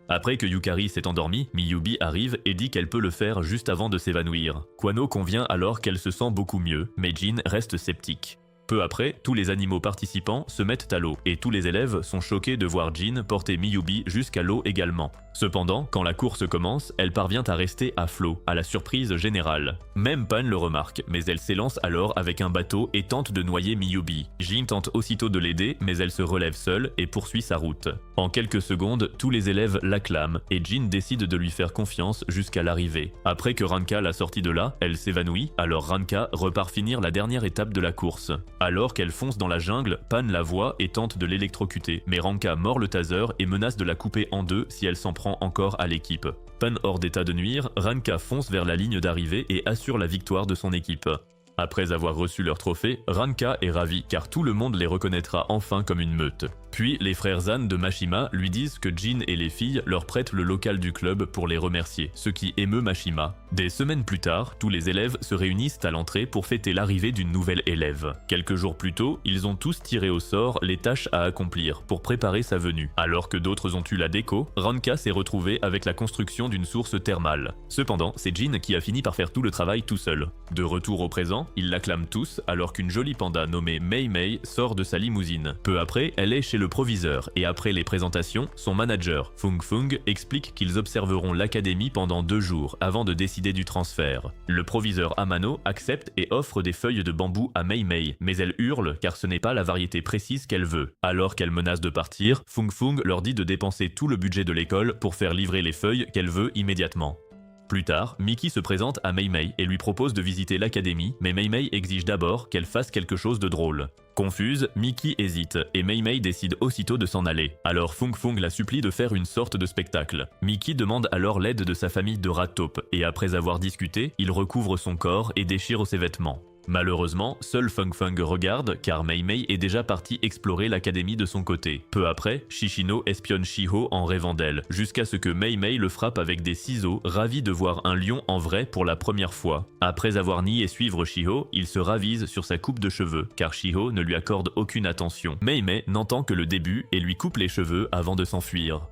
Après que Yukari s'est endormie, Miyubi arrive et dit qu'elle peut le faire juste avant de s'évanouir. Kwano convient alors qu'elle se sent beaucoup mieux, mais Jin reste sceptique. Peu après, tous les animaux participants se mettent à l'eau et tous les élèves sont choqués de voir Jin porter Miyubi jusqu'à l'eau également. Cependant, quand la course commence, elle parvient à rester à flot, à la surprise générale. Même Pan le remarque, mais elle s'élance alors avec un bateau et tente de noyer Miyubi. Jin tente aussitôt de l'aider, mais elle se relève seule et poursuit sa route. En quelques secondes, tous les élèves l'acclament et Jin décide de lui faire confiance jusqu'à l'arrivée. Après que Ranka l'a sortie de là, elle s'évanouit, alors Ranka repart finir la dernière étape de la course. Alors qu'elle fonce dans la jungle, Pan la voit et tente de l'électrocuter, mais Ranka mord le taser et menace de la couper en deux si elle s'en prend encore à l'équipe. Pan hors d'état de nuire, Ranka fonce vers la ligne d'arrivée et assure la victoire de son équipe. Après avoir reçu leur trophée, Ranka est ravie car tout le monde les reconnaîtra enfin comme une meute. Puis les frères Zan de Mashima lui disent que Jin et les filles leur prêtent le local du club pour les remercier, ce qui émeut Mashima. Des semaines plus tard, tous les élèves se réunissent à l'entrée pour fêter l'arrivée d'une nouvelle élève. Quelques jours plus tôt, ils ont tous tiré au sort les tâches à accomplir pour préparer sa venue. Alors que d'autres ont eu la déco, Ranka s'est retrouvée avec la construction d'une source thermale. Cependant, c'est Jin qui a fini par faire tout le travail tout seul. De retour au présent, ils l'acclament tous alors qu'une jolie panda nommée Mei Mei sort de sa limousine. Peu après, elle est chez le proviseur et après les présentations, son manager, Fung Fung, explique qu'ils observeront l'académie pendant 2 jours avant de décider du transfert. Le proviseur Amano accepte et offre des feuilles de bambou à Mei Mei, mais elle hurle car ce n'est pas la variété précise qu'elle veut. Alors qu'elle menace de partir, Fung Fung leur dit de dépenser tout le budget de l'école pour faire livrer les feuilles qu'elle veut immédiatement. Plus tard, Miki se présente à Mei Mei et lui propose de visiter l'académie, mais Mei Mei exige d'abord qu'elle fasse quelque chose de drôle. Confuse, Miki hésite et Mei Mei décide aussitôt de s'en aller. Alors Fung Fung la supplie de faire une sorte de spectacle. Miki demande alors l'aide de sa famille de rat taupe et après avoir discuté, il recouvre son corps et déchire ses vêtements. Malheureusement, seul Fung Fung regarde car Mei Mei est déjà partie explorer l'académie de son côté. Peu après, Shishino espionne Shiho en rêvant d'elle, jusqu'à ce que Mei Mei le frappe avec des ciseaux, ravi de voir un lion en vrai pour la première fois. Après avoir nié suivre Shiho, il se ravise sur sa coupe de cheveux, car Shiho ne lui accorde aucune attention. Mei Mei n'entend que le début et lui coupe les cheveux avant de s'enfuir.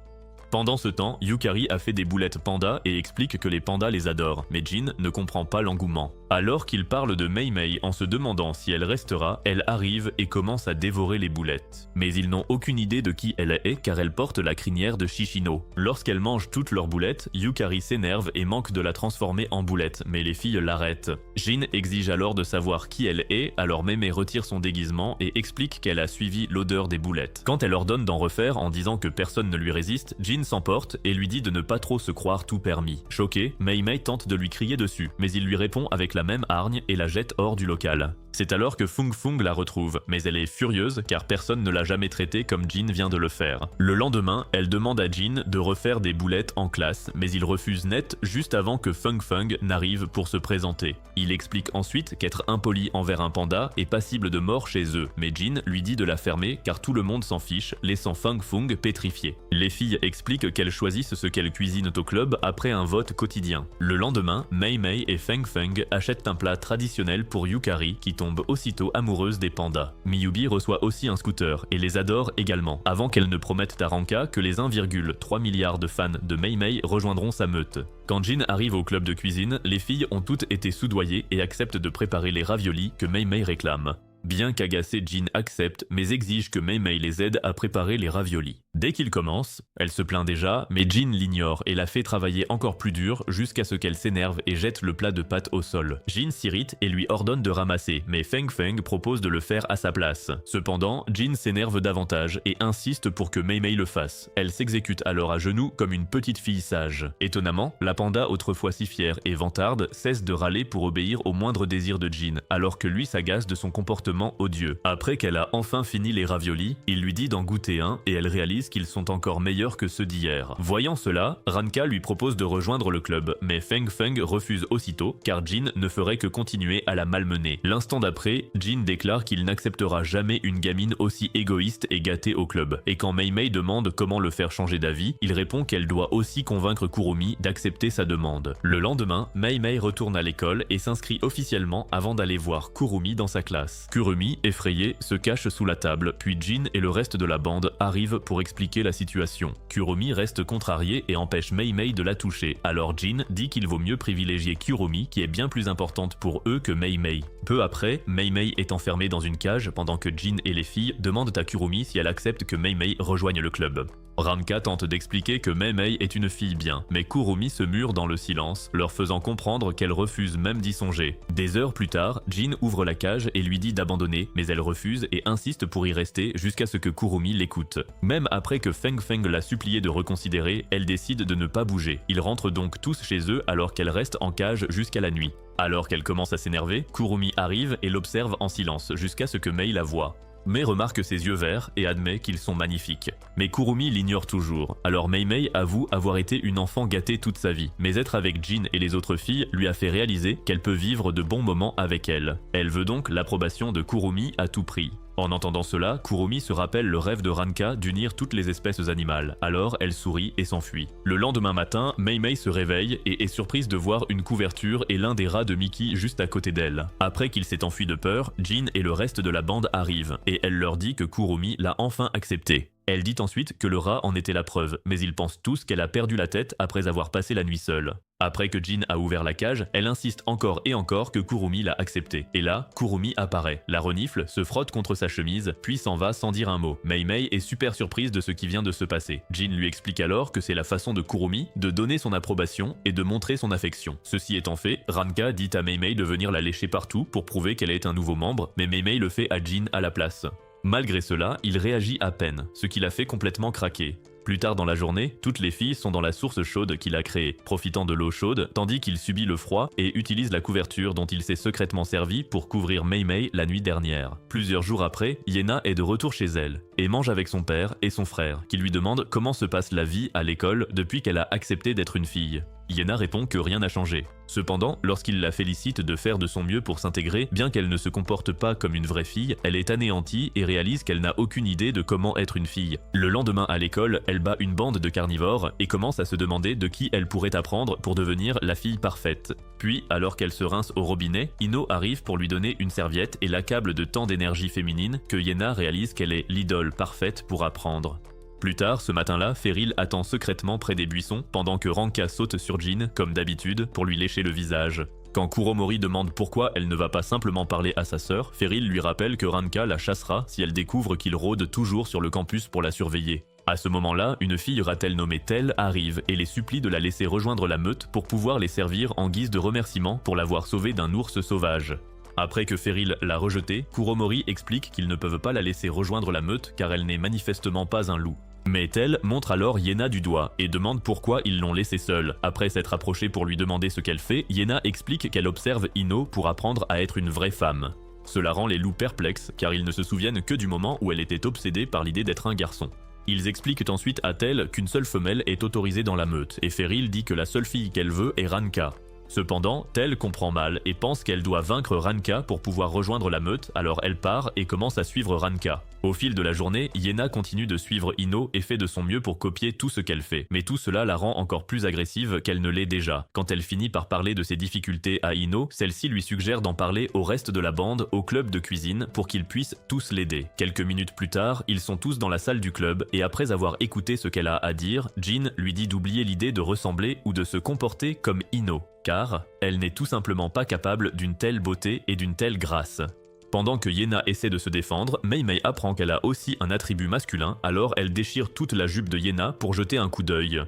Pendant ce temps, Yukari a fait des boulettes pandas et explique que les pandas les adorent, mais Jin ne comprend pas l'engouement. Alors qu'il parle de Mei Mei en se demandant si elle restera, elle arrive et commence à dévorer les boulettes. Mais ils n'ont aucune idée de qui elle est car elle porte la crinière de Shishino. Lorsqu'elle mange toutes leurs boulettes, Yukari s'énerve et manque de la transformer en boulette, mais les filles l'arrêtent. Jin exige alors de savoir qui elle est, alors Mei Mei retire son déguisement et explique qu'elle a suivi l'odeur des boulettes. Quand elle ordonne d'en refaire en disant que personne ne lui résiste, Jin s'emporte et lui dit de ne pas trop se croire tout permis. Choquée, Mei Mei tente de lui crier dessus, mais il lui répond avec la même hargne et la jette hors du local. C'est alors que Fung Fung la retrouve, mais elle est furieuse car personne ne l'a jamais traitée comme Jin vient de le faire. Le lendemain, elle demande à Jin de refaire des boulettes en classe, mais il refuse net juste avant que Fung Fung n'arrive pour se présenter. Il explique ensuite qu'être impoli envers un panda est passible de mort chez eux, mais Jin lui dit de la fermer car tout le monde s'en fiche, laissant Fung Fung pétrifié. Les filles expliquent qu'elles choisissent ce qu'elles cuisinent au club après un vote quotidien. Le lendemain, Mei Mei et Feng Feng achètent un plat traditionnel pour Yukari qui tombe aussitôt amoureuse des pandas. Miyubi reçoit aussi un scooter et les adore également, avant qu'elle ne promette à Ranka que les 1,3 milliard de fans de Mei Mei rejoindront sa meute. Quand Jin arrive au club de cuisine, les filles ont toutes été soudoyées et acceptent de préparer les raviolis que Mei Mei réclame. Bien qu'agacée, Jin accepte, mais exige que Mei Mei les aide à préparer les raviolis. Dès qu'il commence, elle se plaint déjà, mais Jin l'ignore et la fait travailler encore plus dur jusqu'à ce qu'elle s'énerve et jette le plat de pâtes au sol. Jin s'irrite et lui ordonne de ramasser, mais Feng Feng propose de le faire à sa place. Cependant, Jin s'énerve davantage et insiste pour que Mei Mei le fasse. Elle s'exécute alors à genoux comme une petite fille sage. Étonnamment, la panda autrefois si fière et vantarde cesse de râler pour obéir au moindre désir de Jin, alors que lui s'agace de son comportement odieux. Après qu'elle a enfin fini les raviolis, il lui dit d'en goûter un et elle réalise qu'ils sont encore meilleurs que ceux d'hier. Voyant cela, Ranka lui propose de rejoindre le club, mais Feng Feng refuse aussitôt car Jin ne ferait que continuer à la malmener. L'instant d'après, Jin déclare qu'il n'acceptera jamais une gamine aussi égoïste et gâtée au club. Et quand Mei Mei demande comment le faire changer d'avis, il répond qu'elle doit aussi convaincre Kurumi d'accepter sa demande. Le lendemain, Mei Mei retourne à l'école et s'inscrit officiellement avant d'aller voir Kurumi dans sa classe. Kurumi, effrayé, se cache sous la table, puis Jin et le reste de la bande arrivent pour expliquer la situation. Kurumi reste contrarié et empêche Mei Mei de la toucher, alors Jin dit qu'il vaut mieux privilégier Kurumi qui est bien plus importante pour eux que Mei Mei. Peu après, Mei Mei est enfermée dans une cage pendant que Jin et les filles demandent à Kurumi si elle accepte que Mei Mei rejoigne le club. Ranka tente d'expliquer que Mei Mei est une fille bien, mais Kurumi se mure dans le silence, leur faisant comprendre qu'elle refuse même d'y songer. Des heures plus tard, Jin ouvre la cage et lui dit d'abandonner, mais elle refuse et insiste pour y rester jusqu'à ce que Kurumi l'écoute. Même après que Feng Feng l'a supplié de reconsidérer, elle décide de ne pas bouger. Ils rentrent donc tous chez eux alors qu'elle reste en cage jusqu'à la nuit. Alors qu'elle commence à s'énerver, Kurumi arrive et l'observe en silence jusqu'à ce que Mei la voie. Mei remarque ses yeux verts et admet qu'ils sont magnifiques. Mais Kurumi l'ignore toujours, alors Mei Mei avoue avoir été une enfant gâtée toute sa vie, mais être avec Jin et les autres filles lui a fait réaliser qu'elle peut vivre de bons moments avec elle. Elle veut donc l'approbation de Kurumi à tout prix. En entendant cela, Kurumi se rappelle le rêve de Ranka d'unir toutes les espèces animales, alors elle sourit et s'enfuit. Le lendemain matin, Mei Mei se réveille et est surprise de voir une couverture et l'un des rats de Mickey juste à côté d'elle. Après qu'il s'est enfui de peur, Jin et le reste de la bande arrivent, et elle leur dit que Kurumi l'a enfin accepté. Elle dit ensuite que le rat en était la preuve, mais ils pensent tous qu'elle a perdu la tête après avoir passé la nuit seule. Après que Jin a ouvert la cage, elle insiste encore et encore que Kurumi l'a accepté. Et là, Kurumi apparaît, la renifle, se frotte contre sa chemise, puis s'en va sans dire un mot. Mei Mei est super surprise de ce qui vient de se passer. Jin lui explique alors que c'est la façon de Kurumi de donner son approbation et de montrer son affection. Ceci étant fait, Ranka dit à Mei Mei de venir la lécher partout pour prouver qu'elle est un nouveau membre, mais Mei Mei le fait à Jin à la place. Malgré cela, il réagit à peine, ce qui l'a fait complètement craquer. Plus tard dans la journée, toutes les filles sont dans la source chaude qu'il a créée, profitant de l'eau chaude, tandis qu'il subit le froid et utilise la couverture dont il s'est secrètement servi pour couvrir Mei Mei la nuit dernière. Plusieurs jours après, Yena est de retour chez elle, et mange avec son père et son frère, qui lui demandent comment se passe la vie à l'école depuis qu'elle a accepté d'être une fille. Yena répond que rien n'a changé. Cependant, lorsqu'il la félicite de faire de son mieux pour s'intégrer, bien qu'elle ne se comporte pas comme une vraie fille, elle est anéantie et réalise qu'elle n'a aucune idée de comment être une fille. Le lendemain à l'école, elle bat une bande de carnivores et commence à se demander de qui elle pourrait apprendre pour devenir la fille parfaite. Puis, alors qu'elle se rince au robinet, Ino arrive pour lui donner une serviette et l'accable de tant d'énergie féminine que Yena réalise qu'elle est l'idole parfaite pour apprendre. Plus tard, ce matin-là, Feril attend secrètement près des buissons pendant que Ranka saute sur Jin, comme d'habitude, pour lui lécher le visage. Quand Kuromori demande pourquoi elle ne va pas simplement parler à sa sœur, Feril lui rappelle que Ranka la chassera si elle découvre qu'il rôde toujours sur le campus pour la surveiller. À ce moment-là, une fille ratelle nommée Tel arrive et les supplie de la laisser rejoindre la meute pour pouvoir les servir en guise de remerciement pour l'avoir sauvée d'un ours sauvage. Après que Feril l'a rejetée, Kuromori explique qu'ils ne peuvent pas la laisser rejoindre la meute car elle n'est manifestement pas un loup. Mais Tel montre alors Yena du doigt et demande pourquoi ils l'ont laissée seule. Après s'être approchée pour lui demander ce qu'elle fait, Yena explique qu'elle observe Ino pour apprendre à être une vraie femme. Cela rend les loups perplexes car ils ne se souviennent que du moment où elle était obsédée par l'idée d'être un garçon. Ils expliquent ensuite à Tel qu'une seule femelle est autorisée dans la meute et Feril dit que la seule fille qu'elle veut est Ranka. Cependant, Tel comprend mal et pense qu'elle doit vaincre Ranka pour pouvoir rejoindre la meute, alors elle part et commence à suivre Ranka. Au fil de la journée, Yena continue de suivre Ino et fait de son mieux pour copier tout ce qu'elle fait. Mais tout cela la rend encore plus agressive qu'elle ne l'est déjà. Quand elle finit par parler de ses difficultés à Ino, celle-ci lui suggère d'en parler au reste de la bande, au club de cuisine, pour qu'ils puissent tous l'aider. Quelques minutes plus tard, ils sont tous dans la salle du club et après avoir écouté ce qu'elle a à dire, Jin lui dit d'oublier l'idée de ressembler ou de se comporter comme Ino, car elle n'est tout simplement pas capable d'une telle beauté et d'une telle grâce. Pendant que Yena essaie de se défendre, Mei Mei apprend qu'elle a aussi un attribut masculin, alors elle déchire toute la jupe de Yena pour jeter un coup d'œil.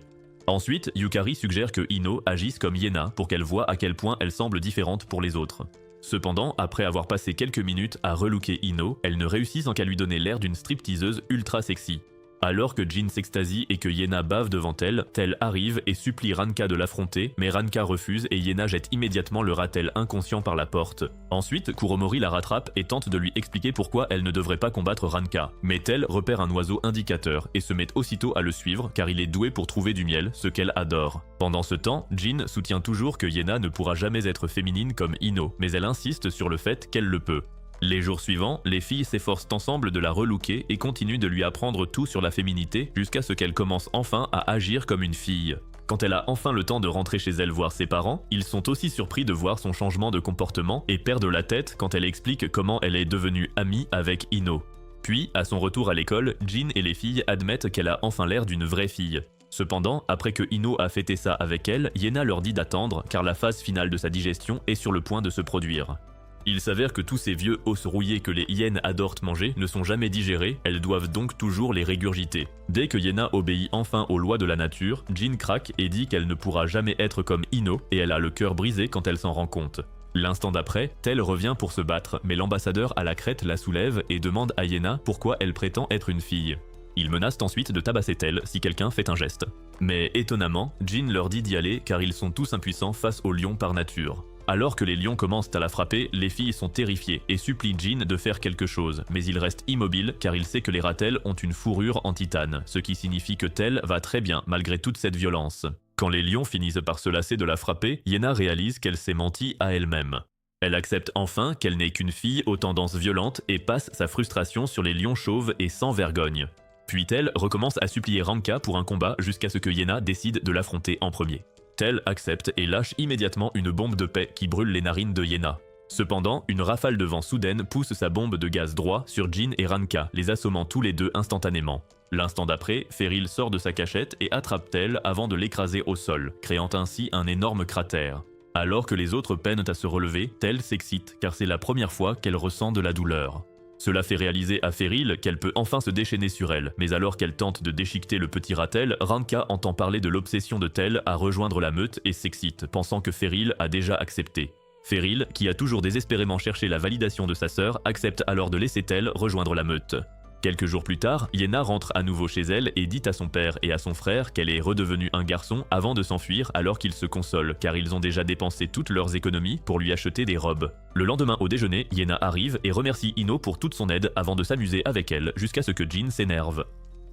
Ensuite, Yukari suggère que Ino agisse comme Yena pour qu'elle voie à quel point elle semble différente pour les autres. Cependant, après avoir passé quelques minutes à relooker Ino, elle ne réussit sans qu'à lui donner l'air d'une stripteaseuse ultra sexy. Alors que Jin s'extasie et que Yena bave devant elle, Tel arrive et supplie Ranka de l'affronter, mais Ranka refuse et Yena jette immédiatement le ratel inconscient par la porte. Ensuite, Kuromori la rattrape et tente de lui expliquer pourquoi elle ne devrait pas combattre Ranka. Mais Tel repère un oiseau indicateur et se met aussitôt à le suivre car il est doué pour trouver du miel, ce qu'elle adore. Pendant ce temps, Jin soutient toujours que Yena ne pourra jamais être féminine comme Ino, mais elle insiste sur le fait qu'elle le peut. Les jours suivants, les filles s'efforcent ensemble de la relooker et continuent de lui apprendre tout sur la féminité jusqu'à ce qu'elle commence enfin à agir comme une fille. Quand elle a enfin le temps de rentrer chez elle voir ses parents, ils sont aussi surpris de voir son changement de comportement et perdent la tête quand elle explique comment elle est devenue amie avec Ino. Puis, à son retour à l'école, Jin et les filles admettent qu'elle a enfin l'air d'une vraie fille. Cependant, après que Ino a fêté ça avec elle, Yena leur dit d'attendre car la phase finale de sa digestion est sur le point de se produire. Il s'avère que tous ces vieux os rouillés que les hyènes adorent manger ne sont jamais digérés, elles doivent donc toujours les régurgiter. Dès que Yena obéit enfin aux lois de la nature, Jin craque et dit qu'elle ne pourra jamais être comme Ino et elle a le cœur brisé quand elle s'en rend compte. L'instant d'après, Tel revient pour se battre, mais l'ambassadeur à la crête la soulève et demande à Yena pourquoi elle prétend être une fille. Il menace ensuite de tabasser Tel si quelqu'un fait un geste. Mais étonnamment, Jin leur dit d'y aller car ils sont tous impuissants face aux lions par nature. Alors que les lions commencent à la frapper, les filles sont terrifiées et supplient Jin de faire quelque chose, mais il reste immobile car il sait que les ratels ont une fourrure en titane, ce qui signifie que Tel va très bien malgré toute cette violence. Quand les lions finissent par se lasser de la frapper, Yena réalise qu'elle s'est menti à elle-même. Elle accepte enfin qu'elle n'est qu'une fille aux tendances violentes et passe sa frustration sur les lions chauves et sans vergogne. Puis Tel recommence à supplier Ranka pour un combat jusqu'à ce que Yena décide de l'affronter en premier. Tel accepte et lâche immédiatement une bombe de paix qui brûle les narines de Yena. Cependant, une rafale de vent soudaine pousse sa bombe de gaz droit sur Jin et Ranka, les assommant tous les deux instantanément. L'instant d'après, Feril sort de sa cachette et attrape Tel avant de l'écraser au sol, créant ainsi un énorme cratère. Alors que les autres peinent à se relever, Tel s'excite car c'est la première fois qu'elle ressent de la douleur. Cela fait réaliser à Feril qu'elle peut enfin se déchaîner sur elle, mais alors qu'elle tente de déchiqueter le petit ratel, Ranka entend parler de l'obsession de Tel à rejoindre la meute et s'excite, pensant que Feril a déjà accepté. Feril, qui a toujours désespérément cherché la validation de sa sœur, accepte alors de laisser Tel rejoindre la meute. Quelques jours plus tard, Yena rentre à nouveau chez elle et dit à son père et à son frère qu'elle est redevenue un garçon avant de s'enfuir alors qu'ils se consolent car ils ont déjà dépensé toutes leurs économies pour lui acheter des robes. Le lendemain au déjeuner, Yena arrive et remercie Ino pour toute son aide avant de s'amuser avec elle jusqu'à ce que Jin s'énerve.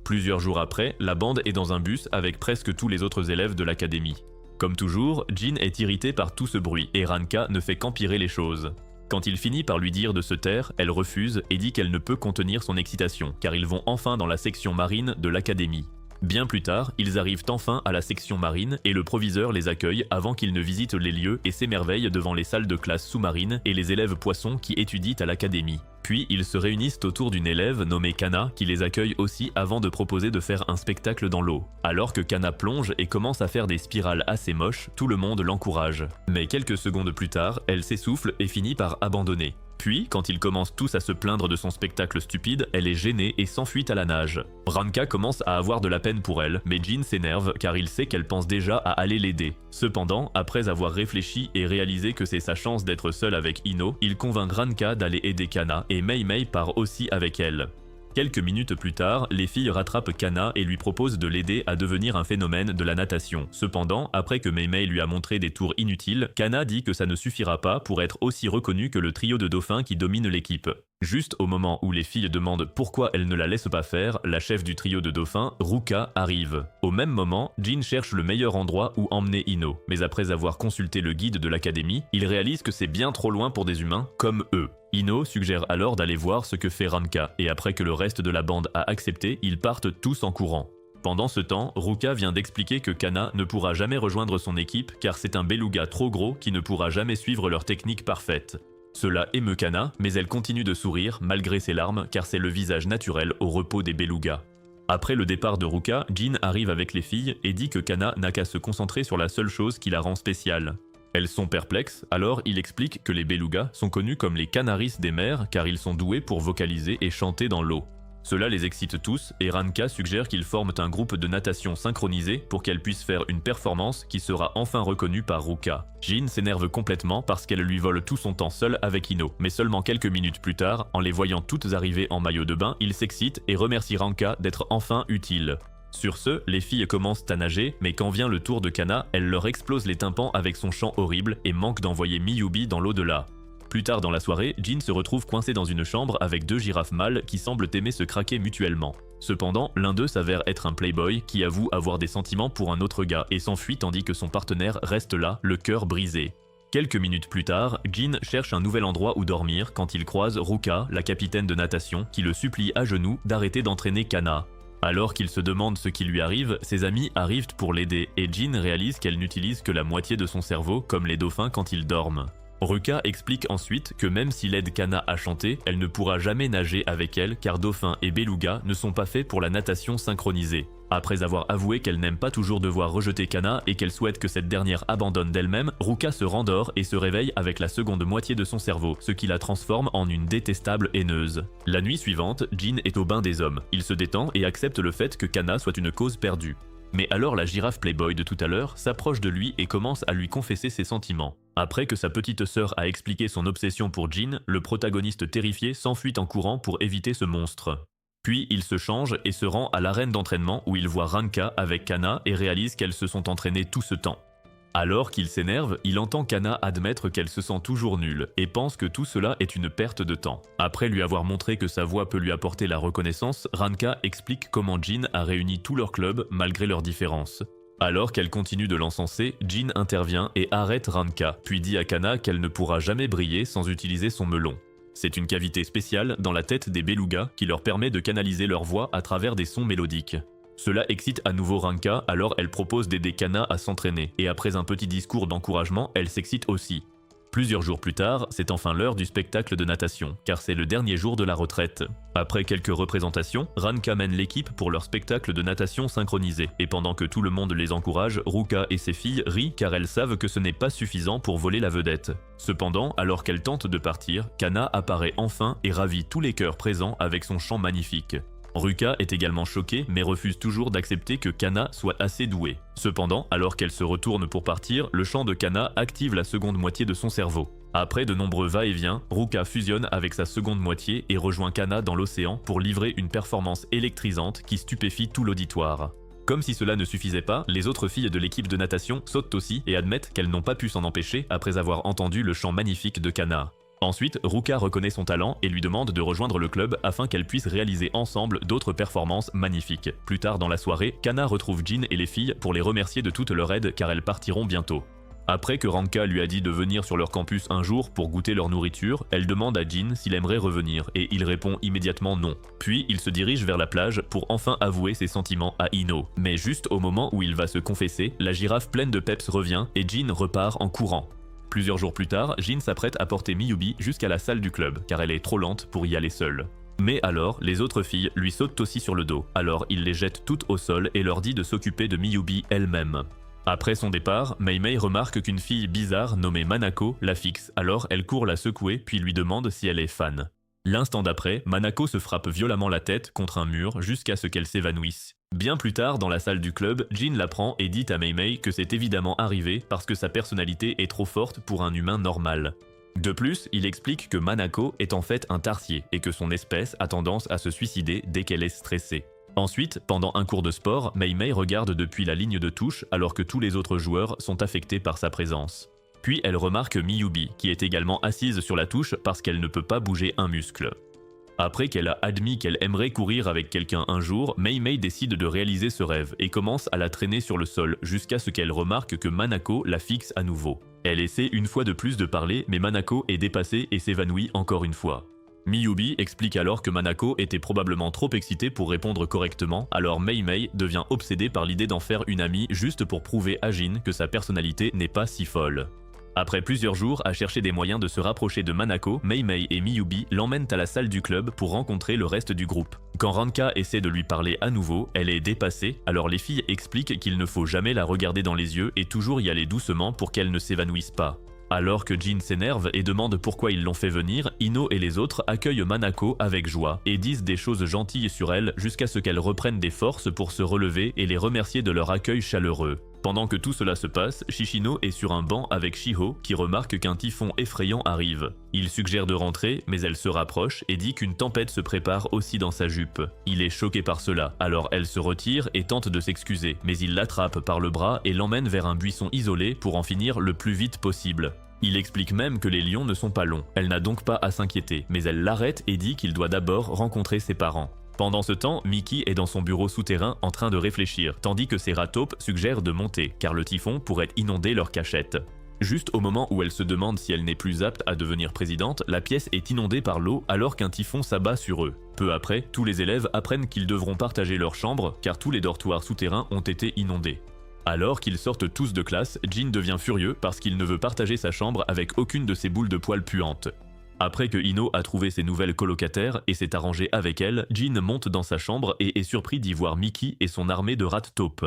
Plusieurs jours après, la bande est dans un bus avec presque tous les autres élèves de l'académie. Comme toujours, Jin est irrité par tout ce bruit et Ranka ne fait qu'empirer les choses. Quand il finit par lui dire de se taire, elle refuse et dit qu'elle ne peut contenir son excitation, car ils vont enfin dans la section marine de l'académie. Bien plus tard, ils arrivent enfin à la section marine et le proviseur les accueille avant qu'ils ne visitent les lieux et s'émerveillent devant les salles de classe sous-marines et les élèves poissons qui étudient à l'académie. Puis ils se réunissent autour d'une élève nommée Kana qui les accueille aussi avant de proposer de faire un spectacle dans l'eau. Alors que Kana plonge et commence à faire des spirales assez moches, tout le monde l'encourage. Mais quelques secondes plus tard, elle s'essouffle et finit par abandonner. Puis, quand ils commencent tous à se plaindre de son spectacle stupide, elle est gênée et s'enfuit à la nage. Ranka commence à avoir de la peine pour elle, mais Jin s'énerve car il sait qu'elle pense déjà à aller l'aider. Cependant, après avoir réfléchi et réalisé que c'est sa chance d'être seule avec Ino, il convainc Ranka d'aller aider Kana et Mei Mei part aussi avec elle. Quelques minutes plus tard, les filles rattrapent Kana et lui proposent de l'aider à devenir un phénomène de la natation. Cependant, après que Mei Mei lui a montré des tours inutiles, Kana dit que ça ne suffira pas pour être aussi reconnu que le trio de dauphins qui domine l'équipe. Juste au moment où les filles demandent pourquoi elle ne la laisse pas faire, la chef du trio de dauphins, Ruka, arrive. Au même moment, Jin cherche le meilleur endroit où emmener Ino, mais après avoir consulté le guide de l'académie, il réalise que c'est bien trop loin pour des humains comme eux. Ino suggère alors d'aller voir ce que fait Ranka, et après que le reste de la bande a accepté, ils partent tous en courant. Pendant ce temps, Ruka vient d'expliquer que Kana ne pourra jamais rejoindre son équipe car c'est un beluga trop gros qui ne pourra jamais suivre leur technique parfaite. Cela émeut Kana, mais elle continue de sourire malgré ses larmes car c'est le visage naturel au repos des belugas. Après le départ de Ruka, Jin arrive avec les filles et dit que Kana n'a qu'à se concentrer sur la seule chose qui la rend spéciale. Elles sont perplexes, alors il explique que les belugas sont connus comme les canaris des mers car ils sont doués pour vocaliser et chanter dans l'eau. Cela les excite tous et Ranka suggère qu'ils forment un groupe de natation synchronisé pour qu'elle puisse faire une performance qui sera enfin reconnue par Ruka. Jin s'énerve complètement parce qu'elle lui vole tout son temps seule avec Ino, mais seulement quelques minutes plus tard, en les voyant toutes arriver en maillot de bain, il s'excite et remercie Ranka d'être enfin utile. Sur ce, les filles commencent à nager, mais quand vient le tour de Kana, elle leur explose les tympans avec son chant horrible et manque d'envoyer Miyubi dans l'au-delà. Plus tard dans la soirée, Jin se retrouve coincé dans une chambre avec deux girafes mâles qui semblent aimer se craquer mutuellement. Cependant, l'un d'eux s'avère être un playboy qui avoue avoir des sentiments pour un autre gars et s'enfuit tandis que son partenaire reste là, le cœur brisé. Quelques minutes plus tard, Jin cherche un nouvel endroit où dormir quand il croise Ruka, la capitaine de natation, qui le supplie à genoux d'arrêter d'entraîner Kana. Alors qu'il se demande ce qui lui arrive, ses amis arrivent pour l'aider et Jin réalise qu'elle n'utilise que la moitié de son cerveau comme les dauphins quand ils dorment. Ruka explique ensuite que même s'il aide Kana à chanter, elle ne pourra jamais nager avec elle car dauphins et belugas ne sont pas faits pour la natation synchronisée. Après avoir avoué qu'elle n'aime pas toujours devoir rejeter Kana et qu'elle souhaite que cette dernière abandonne d'elle-même, Ruka se rendort et se réveille avec la seconde moitié de son cerveau, ce qui la transforme en une détestable haineuse. La nuit suivante, Jin est au bain des hommes. Il se détend et accepte le fait que Kana soit une cause perdue. Mais alors la girafe Playboy de tout à l'heure s'approche de lui et commence à lui confesser ses sentiments. Après que sa petite sœur a expliqué son obsession pour Jin, le protagoniste terrifié s'enfuit en courant pour éviter ce monstre. Puis il se change et se rend à l'arène d'entraînement où il voit Ranka avec Kana et réalise qu'elles se sont entraînées tout ce temps. Alors qu'il s'énerve, il entend Kana admettre qu'elle se sent toujours nulle et pense que tout cela est une perte de temps. Après lui avoir montré que sa voix peut lui apporter la reconnaissance, Ranka explique comment Jin a réuni tout leur club malgré leurs différences. Alors qu'elle continue de l'encenser, Jin intervient et arrête Ranka, puis dit à Kana qu'elle ne pourra jamais briller sans utiliser son melon. C'est une cavité spéciale dans la tête des belugas qui leur permet de canaliser leur voix à travers des sons mélodiques. Cela excite à nouveau Ranka, alors elle propose d'aider Kana à s'entraîner, et après un petit discours d'encouragement, elle s'excite aussi. Plusieurs jours plus tard, c'est enfin l'heure du spectacle de natation, car c'est le dernier jour de la retraite. Après quelques représentations, Ranka mène l'équipe pour leur spectacle de natation synchronisé, et pendant que tout le monde les encourage, Ruka et ses filles rient car elles savent que ce n'est pas suffisant pour voler la vedette. Cependant, alors qu'elles tentent de partir, Kana apparaît enfin et ravit tous les cœurs présents avec son chant magnifique. Ruka est également choquée mais refuse toujours d'accepter que Kana soit assez douée. Cependant, alors qu'elle se retourne pour partir, le chant de Kana active la seconde moitié de son cerveau. Après de nombreux va-et-vient, Ruka fusionne avec sa seconde moitié et rejoint Kana dans l'océan pour livrer une performance électrisante qui stupéfie tout l'auditoire. Comme si cela ne suffisait pas, les autres filles de l'équipe de natation sautent aussi et admettent qu'elles n'ont pas pu s'en empêcher après avoir entendu le chant magnifique de Kana. Ensuite, Ruka reconnaît son talent et lui demande de rejoindre le club afin qu'elles puissent réaliser ensemble d'autres performances magnifiques. Plus tard dans la soirée, Kana retrouve Jin et les filles pour les remercier de toute leur aide car elles partiront bientôt. Après que Ranka lui a dit de venir sur leur campus un jour pour goûter leur nourriture, elle demande à Jin s'il aimerait revenir et il répond immédiatement non. Puis il se dirige vers la plage pour enfin avouer ses sentiments à Ino. Mais juste au moment où il va se confesser, la girafe pleine de peps revient et Jin repart en courant. Plusieurs jours plus tard, Jin s'apprête à porter Miyubi jusqu'à la salle du club, car elle est trop lente pour y aller seule. Mais alors, les autres filles lui sautent aussi sur le dos, alors il les jette toutes au sol et leur dit de s'occuper de Miyubi elle-même. Après son départ, Mei Mei remarque qu'une fille bizarre nommée Manako la fixe, alors elle court la secouer puis lui demande si elle est fan. L'instant d'après, Manako se frappe violemment la tête contre un mur jusqu'à ce qu'elle s'évanouisse. Bien plus tard, dans la salle du club, Jin l'apprend et dit à Mei Mei que c'est évidemment arrivé parce que sa personnalité est trop forte pour un humain normal. De plus, il explique que Manako est en fait un tarsier et que son espèce a tendance à se suicider dès qu'elle est stressée. Ensuite, pendant un cours de sport, Mei Mei regarde depuis la ligne de touche alors que tous les autres joueurs sont affectés par sa présence. Puis elle remarque Miyubi, qui est également assise sur la touche parce qu'elle ne peut pas bouger un muscle. Après qu'elle a admis qu'elle aimerait courir avec quelqu'un un jour, Mei Mei décide de réaliser ce rêve et commence à la traîner sur le sol jusqu'à ce qu'elle remarque que Manako la fixe à nouveau. Elle essaie une fois de plus de parler, mais Manako est dépassée et s'évanouit encore une fois. Miyubi explique alors que Manako était probablement trop excitée pour répondre correctement, alors Mei Mei devient obsédée par l'idée d'en faire une amie juste pour prouver à Jin que sa personnalité n'est pas si folle. Après plusieurs jours à chercher des moyens de se rapprocher de Manako, Mei Mei et Miyubi l'emmènent à la salle du club pour rencontrer le reste du groupe. Quand Ranka essaie de lui parler à nouveau, elle est dépassée, alors les filles expliquent qu'il ne faut jamais la regarder dans les yeux et toujours y aller doucement pour qu'elle ne s'évanouisse pas. Alors que Jin s'énerve et demande pourquoi ils l'ont fait venir, Ino et les autres accueillent Manako avec joie et disent des choses gentilles sur elle jusqu'à ce qu'elle reprenne des forces pour se relever et les remercier de leur accueil chaleureux. Pendant que tout cela se passe, Shishino est sur un banc avec Shiho qui remarque qu'un typhon effrayant arrive. Il suggère de rentrer, mais elle se rapproche et dit qu'une tempête se prépare aussi dans sa jupe. Il est choqué par cela, alors elle se retire et tente de s'excuser, mais il l'attrape par le bras et l'emmène vers un buisson isolé pour en finir le plus vite possible. Il explique même que les lions ne sont pas longs, elle n'a donc pas à s'inquiéter, mais elle l'arrête et dit qu'il doit d'abord rencontrer ses parents. Pendant ce temps, Miki est dans son bureau souterrain en train de réfléchir, tandis que ses rataupes suggèrent de monter, car le typhon pourrait inonder leur cachette. Juste au moment où elle se demande si elle n'est plus apte à devenir présidente, la pièce est inondée par l'eau alors qu'un typhon s'abat sur eux. Peu après, tous les élèves apprennent qu'ils devront partager leur chambre, car tous les dortoirs souterrains ont été inondés. Alors qu'ils sortent tous de classe, Jin devient furieux parce qu'il ne veut partager sa chambre avec aucune de ses boules de poils puantes. Après que Ino a trouvé ses nouvelles colocataires et s'est arrangé avec elle, Jin monte dans sa chambre et est surpris d'y voir Miki et son armée de rat-taupes.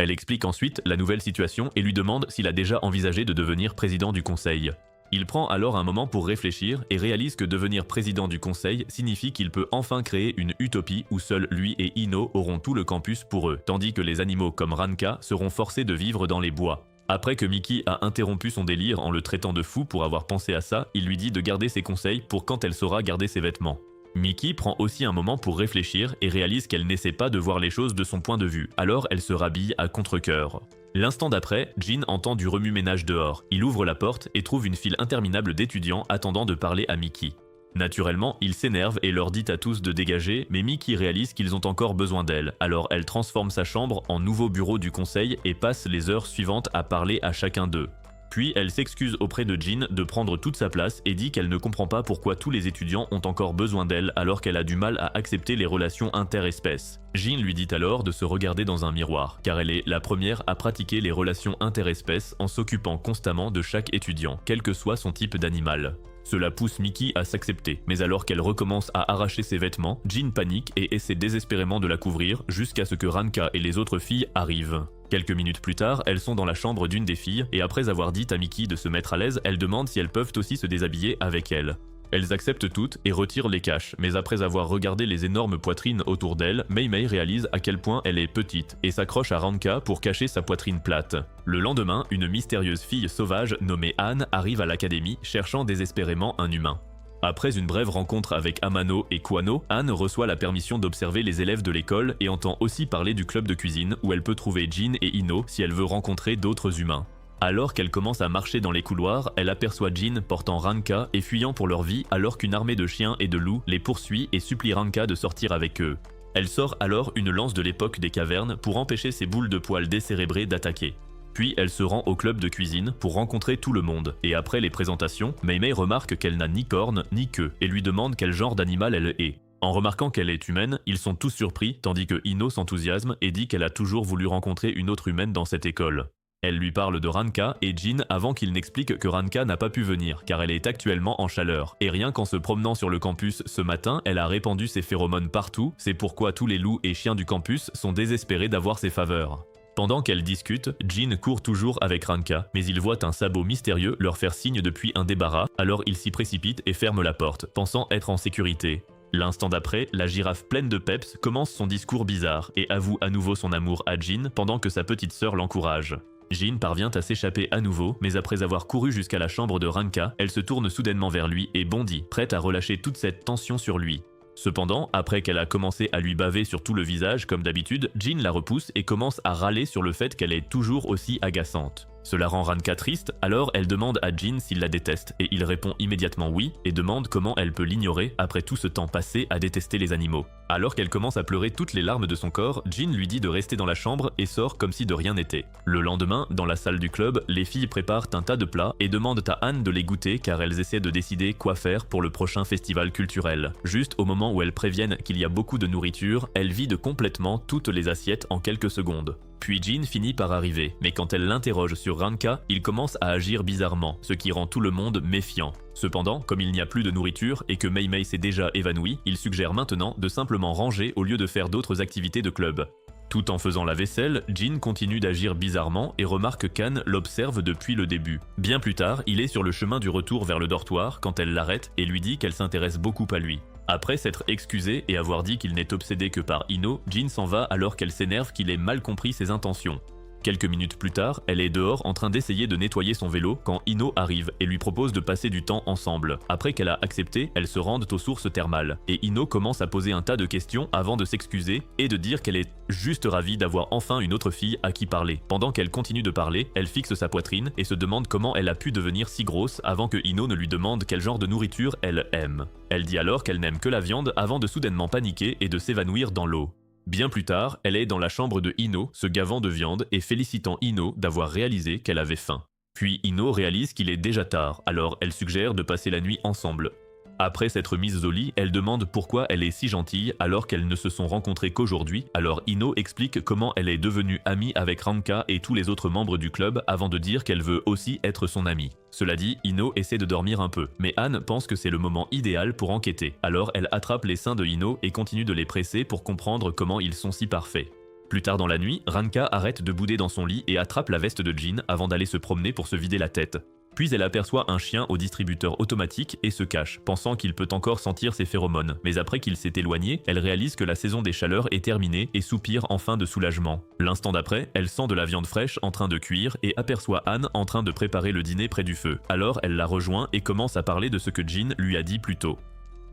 Elle explique ensuite la nouvelle situation et lui demande s'il a déjà envisagé de devenir président du conseil. Il prend alors un moment pour réfléchir et réalise que devenir président du conseil signifie qu'il peut enfin créer une utopie où seuls lui et Ino auront tout le campus pour eux, tandis que les animaux comme Ranka seront forcés de vivre dans les bois. Après que Miki a interrompu son délire en le traitant de fou pour avoir pensé à ça, il lui dit de garder ses conseils pour quand elle saura garder ses vêtements. Miki prend aussi un moment pour réfléchir et réalise qu'elle n'essaie pas de voir les choses de son point de vue, alors elle se rhabille à contre-cœur. L'instant d'après, Jin entend du remue-ménage dehors. Il ouvre la porte et trouve une file interminable d'étudiants attendant de parler à Miki. Naturellement, il s'énerve et leur dit à tous de dégager, mais Miki réalise qu'ils ont encore besoin d'elle, alors elle transforme sa chambre en nouveau bureau du conseil et passe les heures suivantes à parler à chacun d'eux. Puis elle s'excuse auprès de Jin de prendre toute sa place et dit qu'elle ne comprend pas pourquoi tous les étudiants ont encore besoin d'elle alors qu'elle a du mal à accepter les relations interespèces. Jin lui dit alors de se regarder dans un miroir, car elle est la première à pratiquer les relations interespèces en s'occupant constamment de chaque étudiant, quel que soit son type d'animal. Cela pousse Miki à s'accepter, mais alors qu'elle recommence à arracher ses vêtements, Jin panique et essaie désespérément de la couvrir jusqu'à ce que Ranka et les autres filles arrivent. Quelques minutes plus tard, elles sont dans la chambre d'une des filles et après avoir dit à Miki de se mettre à l'aise, elles demandent si elles peuvent aussi se déshabiller avec elle. Elles acceptent toutes et retirent les caches, mais après avoir regardé les énormes poitrines autour d'elle, Mei Mei réalise à quel point elle est petite et s'accroche à Ranka pour cacher sa poitrine plate. Le lendemain, une mystérieuse fille sauvage nommée Anne arrive à l'académie cherchant désespérément un humain. Après une brève rencontre avec Amano et Kwano, Anne reçoit la permission d'observer les élèves de l'école et entend aussi parler du club de cuisine où elle peut trouver Jin et Ino si elle veut rencontrer d'autres humains. Alors qu'elle commence à marcher dans les couloirs, elle aperçoit Jin portant Ranka et fuyant pour leur vie alors qu'une armée de chiens et de loups les poursuit et supplie Ranka de sortir avec eux. Elle sort alors une lance de l'époque des cavernes pour empêcher ces boules de poils décérébrées d'attaquer. Puis elle se rend au club de cuisine pour rencontrer tout le monde, et après les présentations, Mei Mei remarque qu'elle n'a ni cornes ni queue et lui demande quel genre d'animal elle est. En remarquant qu'elle est humaine, ils sont tous surpris tandis que Ino s'enthousiasme et dit qu'elle a toujours voulu rencontrer une autre humaine dans cette école. Elle lui parle de Ranka et Jin avant qu'il n'explique que Ranka n'a pas pu venir car elle est actuellement en chaleur. Et rien qu'en se promenant sur le campus ce matin, elle a répandu ses phéromones partout, c'est pourquoi tous les loups et chiens du campus sont désespérés d'avoir ses faveurs. Pendant qu'elles discutent, Jin court toujours avec Ranka, mais il voit un sabot mystérieux leur faire signe depuis un débarras, alors il s'y précipite et ferme la porte, pensant être en sécurité. L'instant d'après, la girafe pleine de peps commence son discours bizarre et avoue à nouveau son amour à Jin pendant que sa petite sœur l'encourage. Jin parvient à s'échapper à nouveau, mais après avoir couru jusqu'à la chambre de Ranka, elle se tourne soudainement vers lui et bondit, prête à relâcher toute cette tension sur lui. Cependant, après qu'elle a commencé à lui baver sur tout le visage comme d'habitude, Jin la repousse et commence à râler sur le fait qu'elle est toujours aussi agaçante. Cela rend Ranka triste, alors elle demande à Jin s'il la déteste, et il répond immédiatement oui, et demande comment elle peut l'ignorer après tout ce temps passé à détester les animaux. Alors qu'elle commence à pleurer toutes les larmes de son corps, Jin lui dit de rester dans la chambre et sort comme si de rien n'était. Le lendemain, dans la salle du club, les filles préparent un tas de plats et demandent à Anne de les goûter car elles essaient de décider quoi faire pour le prochain festival culturel. Juste au moment où elles préviennent qu'il y a beaucoup de nourriture, elle vide complètement toutes les assiettes en quelques secondes. Puis Jin finit par arriver, mais quand elle l'interroge sur Ranka, il commence à agir bizarrement, ce qui rend tout le monde méfiant. Cependant, comme il n'y a plus de nourriture et que Mei Mei s'est déjà évanouie, il suggère maintenant de simplement ranger au lieu de faire d'autres activités de club. Tout en faisant la vaisselle, Jin continue d'agir bizarrement et remarque qu'Anne l'observe depuis le début. Bien plus tard, il est sur le chemin du retour vers le dortoir quand elle l'arrête et lui dit qu'elle s'intéresse beaucoup à lui. Après s'être excusé et avoir dit qu'il n'est obsédé que par Ino, Jin s'en va alors qu'elle s'énerve qu'il ait mal compris ses intentions. Quelques minutes plus tard, elle est dehors en train d'essayer de nettoyer son vélo quand Ino arrive et lui propose de passer du temps ensemble. Après qu'elle a accepté, elles se rendent aux sources thermales. Et Ino commence à poser un tas de questions avant de s'excuser et de dire qu'elle est juste ravie d'avoir enfin une autre fille à qui parler. Pendant qu'elle continue de parler, elle fixe sa poitrine et se demande comment elle a pu devenir si grosse avant que Ino ne lui demande quel genre de nourriture elle aime. Elle dit alors qu'elle n'aime que la viande avant de soudainement paniquer et de s'évanouir dans l'eau. Bien plus tard, elle est dans la chambre de Ino, se gavant de viande et félicitant Ino d'avoir réalisé qu'elle avait faim. Puis Ino réalise qu'il est déjà tard, alors elle suggère de passer la nuit ensemble. Après s'être mise au lit, elle demande pourquoi elle est si gentille alors qu'elles ne se sont rencontrées qu'aujourd'hui, alors Ino explique comment elle est devenue amie avec Ranka et tous les autres membres du club avant de dire qu'elle veut aussi être son amie. Cela dit, Ino essaie de dormir un peu, mais Anne pense que c'est le moment idéal pour enquêter, alors elle attrape les seins de Ino et continue de les presser pour comprendre comment ils sont si parfaits. Plus tard dans la nuit, Ranka arrête de bouder dans son lit et attrape la veste de Jin avant d'aller se promener pour se vider la tête. Puis elle aperçoit un chien au distributeur automatique et se cache, pensant qu'il peut encore sentir ses phéromones. Mais après qu'il s'est éloigné, elle réalise que la saison des chaleurs est terminée et soupire enfin de soulagement. L'instant d'après, elle sent de la viande fraîche en train de cuire et aperçoit Anne en train de préparer le dîner près du feu. Alors elle la rejoint et commence à parler de ce que Jin lui a dit plus tôt.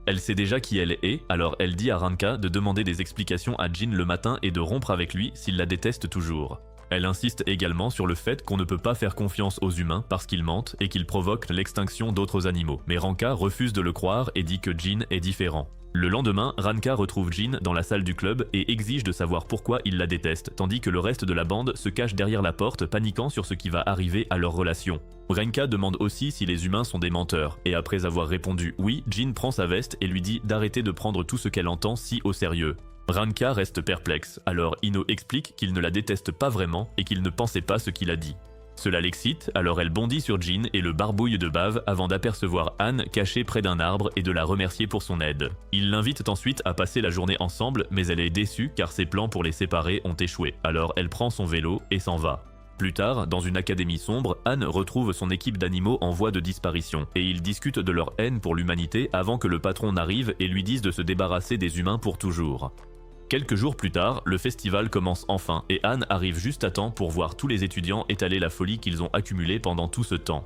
Elle sait déjà qui elle est, alors elle dit à Ranka de demander des explications à Jin le matin et de rompre avec lui s'il la déteste toujours. Elle insiste également sur le fait qu'on ne peut pas faire confiance aux humains parce qu'ils mentent et qu'ils provoquent l'extinction d'autres animaux. Mais Ranka refuse de le croire et dit que Jin est différent. Le lendemain, Ranka retrouve Jin dans la salle du club et exige de savoir pourquoi il la déteste, tandis que le reste de la bande se cache derrière la porte, paniquant sur ce qui va arriver à leur relation. Ranka demande aussi si les humains sont des menteurs, et après avoir répondu oui, Jin prend sa veste et lui dit d'arrêter de prendre tout ce qu'elle entend si au sérieux. Ranka reste perplexe, alors Ino explique qu'il ne la déteste pas vraiment et qu'il ne pensait pas ce qu'il a dit. Cela l'excite, alors elle bondit sur Jin et le barbouille de bave avant d'apercevoir Anne cachée près d'un arbre et de la remercier pour son aide. Il l'invite ensuite à passer la journée ensemble, mais elle est déçue car ses plans pour les séparer ont échoué, alors elle prend son vélo et s'en va. Plus tard, dans une académie sombre, Anne retrouve son équipe d'animaux en voie de disparition, et ils discutent de leur haine pour l'humanité avant que le patron n'arrive et lui dise de se débarrasser des humains pour toujours. Quelques jours plus tard, le festival commence enfin et Anne arrive juste à temps pour voir tous les étudiants étaler la folie qu'ils ont accumulée pendant tout ce temps.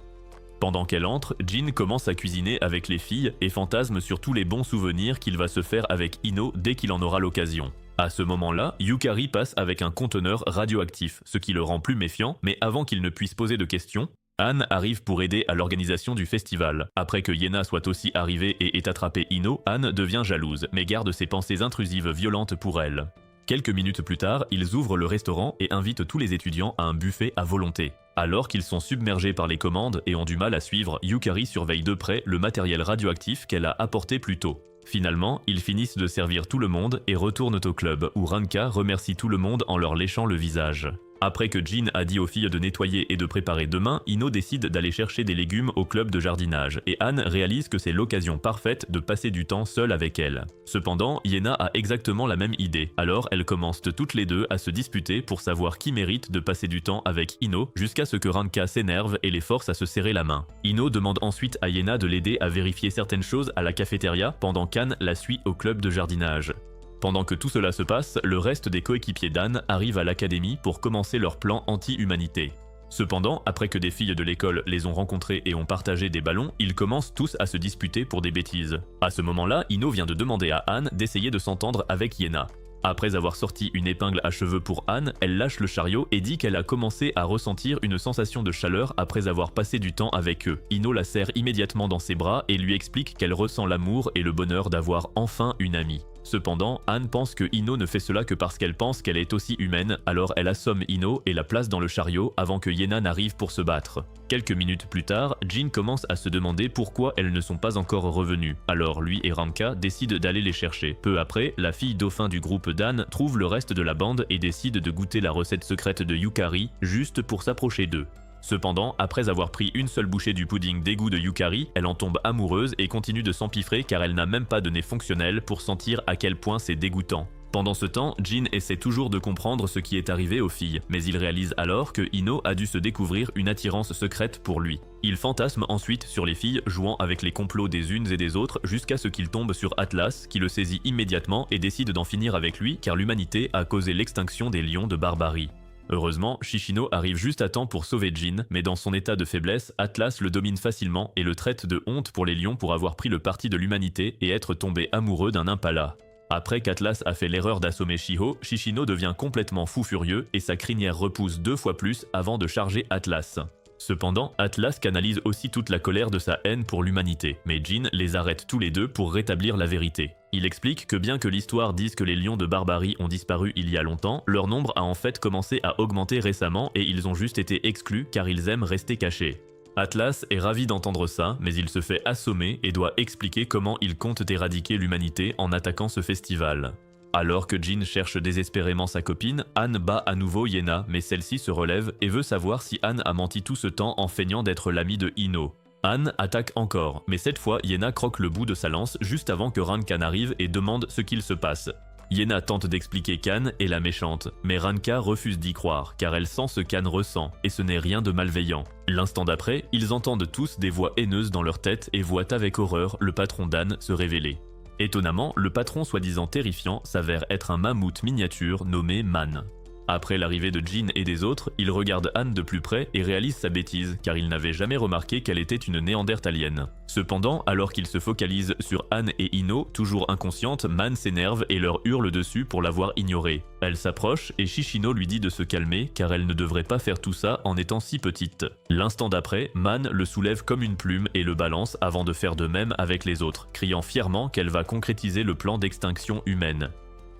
Pendant qu'elle entre, Jin commence à cuisiner avec les filles et fantasme sur tous les bons souvenirs qu'il va se faire avec Ino dès qu'il en aura l'occasion. À ce moment-là, Yukari passe avec un conteneur radioactif, ce qui le rend plus méfiant, mais avant qu'il ne puisse poser de questions, Anne arrive pour aider à l'organisation du festival. Après que Yena soit aussi arrivée et ait attrapé Ino, Anne devient jalouse, mais garde ses pensées intrusives violentes pour elle. Quelques minutes plus tard, ils ouvrent le restaurant et invitent tous les étudiants à un buffet à volonté. Alors qu'ils sont submergés par les commandes et ont du mal à suivre, Yukari surveille de près le matériel radioactif qu'elle a apporté plus tôt. Finalement, ils finissent de servir tout le monde et retournent au club, où Ranka remercie tout le monde en leur léchant le visage. Après que Jin a dit aux filles de nettoyer et de préparer demain, Ino décide d'aller chercher des légumes au club de jardinage, et Anne réalise que c'est l'occasion parfaite de passer du temps seule avec elle. Cependant, Yena a exactement la même idée, alors elles commencent toutes les deux à se disputer pour savoir qui mérite de passer du temps avec Ino, jusqu'à ce que Ranka s'énerve et les force à se serrer la main. Ino demande ensuite à Yena de l'aider à vérifier certaines choses à la cafétéria, pendant qu'Anne la suit au club de jardinage. Pendant que tout cela se passe, le reste des coéquipiers d'Anne arrivent à l'académie pour commencer leur plan anti-humanité. Cependant, après que des filles de l'école les ont rencontrées et ont partagé des ballons, ils commencent tous à se disputer pour des bêtises. À ce moment-là, Ino vient de demander à Anne d'essayer de s'entendre avec Yena. Après avoir sorti une épingle à cheveux pour Anne, elle lâche le chariot et dit qu'elle a commencé à ressentir une sensation de chaleur après avoir passé du temps avec eux. Ino la serre immédiatement dans ses bras et lui explique qu'elle ressent l'amour et le bonheur d'avoir enfin une amie. Cependant, Anne pense que Ino ne fait cela que parce qu'elle pense qu'elle est aussi humaine, alors elle assomme Ino et la place dans le chariot avant que Yena n'arrive pour se battre. Quelques minutes plus tard, Jin commence à se demander pourquoi elles ne sont pas encore revenues. Alors lui et Ranka décident d'aller les chercher. Peu après, la fille dauphin du groupe d'Anne trouve le reste de la bande et décide de goûter la recette secrète de Yukari juste pour s'approcher d'eux. Cependant, après avoir pris une seule bouchée du pudding d'égout de Yukari, elle en tombe amoureuse et continue de s'empiffrer car elle n'a même pas de nez fonctionnel pour sentir à quel point c'est dégoûtant. Pendant ce temps, Jin essaie toujours de comprendre ce qui est arrivé aux filles, mais il réalise alors que Ino a dû se découvrir une attirance secrète pour lui. Il fantasme ensuite sur les filles jouant avec les complots des unes et des autres jusqu'à ce qu'il tombe sur Atlas, qui le saisit immédiatement et décide d'en finir avec lui car l'humanité a causé l'extinction des lions de barbarie. Heureusement, Shishino arrive juste à temps pour sauver Jin, mais dans son état de faiblesse, Atlas le domine facilement et le traite de honte pour les lions pour avoir pris le parti de l'humanité et être tombé amoureux d'un impala. Après qu'Atlas a fait l'erreur d'assommer Shiho, Shishino devient complètement fou furieux et sa crinière repousse 2 fois plus avant de charger Atlas. Cependant, Atlas canalise aussi toute la colère de sa haine pour l'humanité, mais Jin les arrête tous les deux pour rétablir la vérité. Il explique que bien que l'histoire dise que les lions de barbarie ont disparu il y a longtemps, leur nombre a en fait commencé à augmenter récemment et ils ont juste été exclus car ils aiment rester cachés. Atlas est ravi d'entendre ça, mais il se fait assommer et doit expliquer comment il compte éradiquer l'humanité en attaquant ce festival. Alors que Jin cherche désespérément sa copine, Anne bat à nouveau Yena, mais celle-ci se relève et veut savoir si Anne a menti tout ce temps en feignant d'être l'amie de Ino. Anne attaque encore, mais cette fois Yena croque le bout de sa lance juste avant que Ranka n'arrive et demande ce qu'il se passe. Yena tente d'expliquer qu'Anne est la méchante, mais Ranka refuse d'y croire car elle sent ce qu'Anne ressent et ce n'est rien de malveillant. L'instant d'après, ils entendent tous des voix haineuses dans leur tête et voient avec horreur le patron d'Anne se révéler. Étonnamment, le patron soi-disant terrifiant s'avère être un mammouth miniature nommé Man. Après l'arrivée de Jin et des autres, il regarde Anne de plus près et réalise sa bêtise, car il n'avait jamais remarqué qu'elle était une néandertalienne. Cependant, alors qu'il se focalise sur Anne et Ino, toujours inconscientes, Man s'énerve et leur hurle dessus pour l'avoir ignorée. Elle s'approche et Shishino lui dit de se calmer, car elle ne devrait pas faire tout ça en étant si petite. L'instant d'après, Man le soulève comme une plume et le balance avant de faire de même avec les autres, criant fièrement qu'elle va concrétiser le plan d'extinction humaine.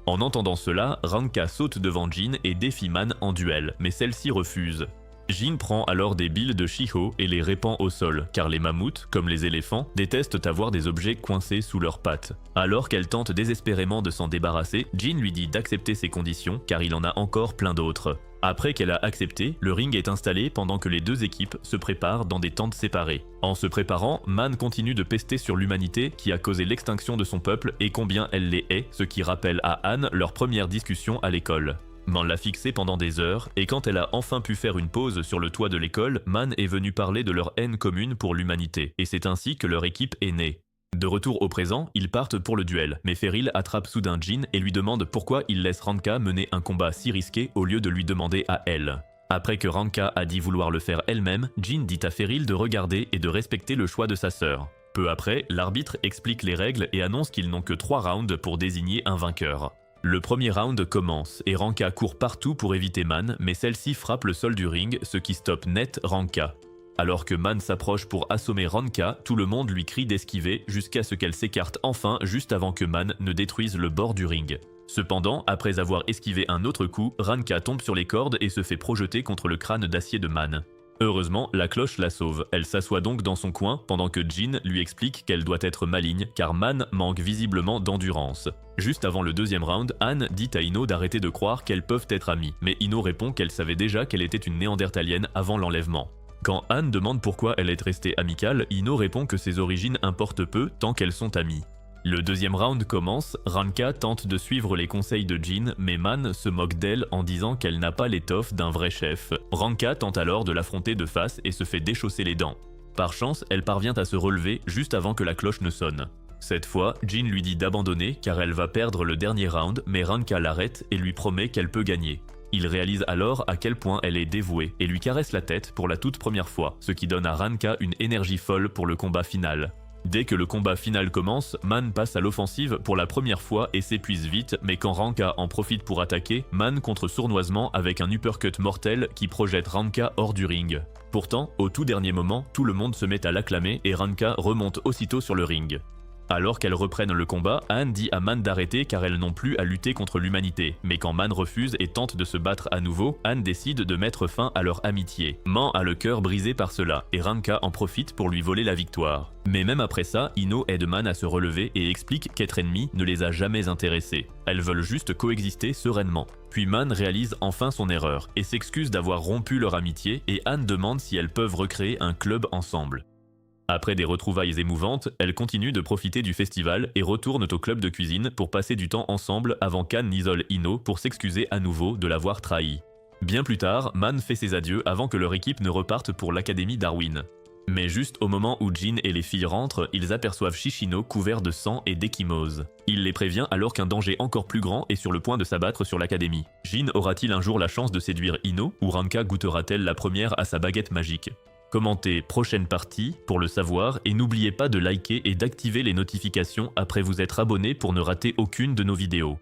En entendant cela, Ranka saute devant Jin et défie Man en duel, mais celle-ci refuse. Jin prend alors des billes de Shiho et les répand au sol, car les mammouths, comme les éléphants, détestent avoir des objets coincés sous leurs pattes. Alors qu'elle tente désespérément de s'en débarrasser, Jin lui dit d'accepter ses conditions, car il en a encore plein d'autres. Après qu'elle a accepté, le ring est installé pendant que les deux équipes se préparent dans des tentes séparées. En se préparant, Man continue de pester sur l'humanité qui a causé l'extinction de son peuple et combien elle les hait, ce qui rappelle à Anne leur première discussion à l'école. Man l'a fixée pendant des heures, et quand elle a enfin pu faire une pause sur le toit de l'école, Man est venu parler de leur haine commune pour l'humanité, et c'est ainsi que leur équipe est née. De retour au présent, ils partent pour le duel, mais Feril attrape soudain Jin et lui demande pourquoi il laisse Ranka mener un combat si risqué au lieu de lui demander à elle. Après que Ranka a dit vouloir le faire elle-même, Jin dit à Feril de regarder et de respecter le choix de sa sœur. Peu après, l'arbitre explique les règles et annonce qu'ils n'ont que 3 rounds pour désigner un vainqueur. Le premier round commence et Ranka court partout pour éviter Man, mais celle-ci frappe le sol du ring, ce qui stoppe net Ranka. Alors que Man s'approche pour assommer Ranka, tout le monde lui crie d'esquiver jusqu'à ce qu'elle s'écarte enfin juste avant que Man ne détruise le bord du ring. Cependant, après avoir esquivé un autre coup, Ranka tombe sur les cordes et se fait projeter contre le crâne d'acier de Man. Heureusement, la cloche la sauve. Elle s'assoit donc dans son coin pendant que Jin lui explique qu'elle doit être maligne car Man manque visiblement d'endurance. Juste avant le deuxième round, Anne dit à Ino d'arrêter de croire qu'elles peuvent être amies, mais Ino répond qu'elle savait déjà qu'elle était une néandertalienne avant l'enlèvement. Quand Anne demande pourquoi elle est restée amicale, Ino répond que ses origines importent peu tant qu'elles sont amies. Le deuxième round commence, Ranka tente de suivre les conseils de Jin, mais Man se moque d'elle en disant qu'elle n'a pas l'étoffe d'un vrai chef. Ranka tente alors de l'affronter de face et se fait déchausser les dents. Par chance, elle parvient à se relever juste avant que la cloche ne sonne. Cette fois, Jin lui dit d'abandonner car elle va perdre le dernier round, mais Ranka l'arrête et lui promet qu'elle peut gagner. Il réalise alors à quel point elle est dévouée et lui caresse la tête pour la toute première fois, ce qui donne à Ranka une énergie folle pour le combat final. Dès que le combat final commence, Man passe à l'offensive pour la première fois et s'épuise vite, mais quand Ranka en profite pour attaquer, Man contre sournoisement avec un uppercut mortel qui projette Ranka hors du ring. Pourtant, au tout dernier moment, tout le monde se met à l'acclamer et Ranka remonte aussitôt sur le ring. Alors qu'elles reprennent le combat, Anne dit à Man d'arrêter car elles n'ont plus à lutter contre l'humanité. Mais quand Man refuse et tente de se battre à nouveau, Anne décide de mettre fin à leur amitié. Man a le cœur brisé par cela et Ranka en profite pour lui voler la victoire. Mais même après ça, Ino aide Man à se relever et explique qu'être ennemi ne les a jamais intéressés. Elles veulent juste coexister sereinement. Puis Man réalise enfin son erreur et s'excuse d'avoir rompu leur amitié et Anne demande si elles peuvent recréer un club ensemble. Après des retrouvailles émouvantes, elles continuent de profiter du festival et retournent au club de cuisine pour passer du temps ensemble avant qu'Anne n'isole Ino pour s'excuser à nouveau de l'avoir trahi. Bien plus tard, Man fait ses adieux avant que leur équipe ne reparte pour l'Académie Darwin. Mais juste au moment où Jin et les filles rentrent, ils aperçoivent Shishino couvert de sang et d'ecchymose. Il les prévient alors qu'un danger encore plus grand est sur le point de s'abattre sur l'Académie. Jin aura-t-il un jour la chance de séduire Ino ou Ranka goûtera-t-elle la première à sa baguette magique? Commentez prochaine partie pour le savoir et n'oubliez pas de liker et d'activer les notifications après vous être abonné pour ne rater aucune de nos vidéos.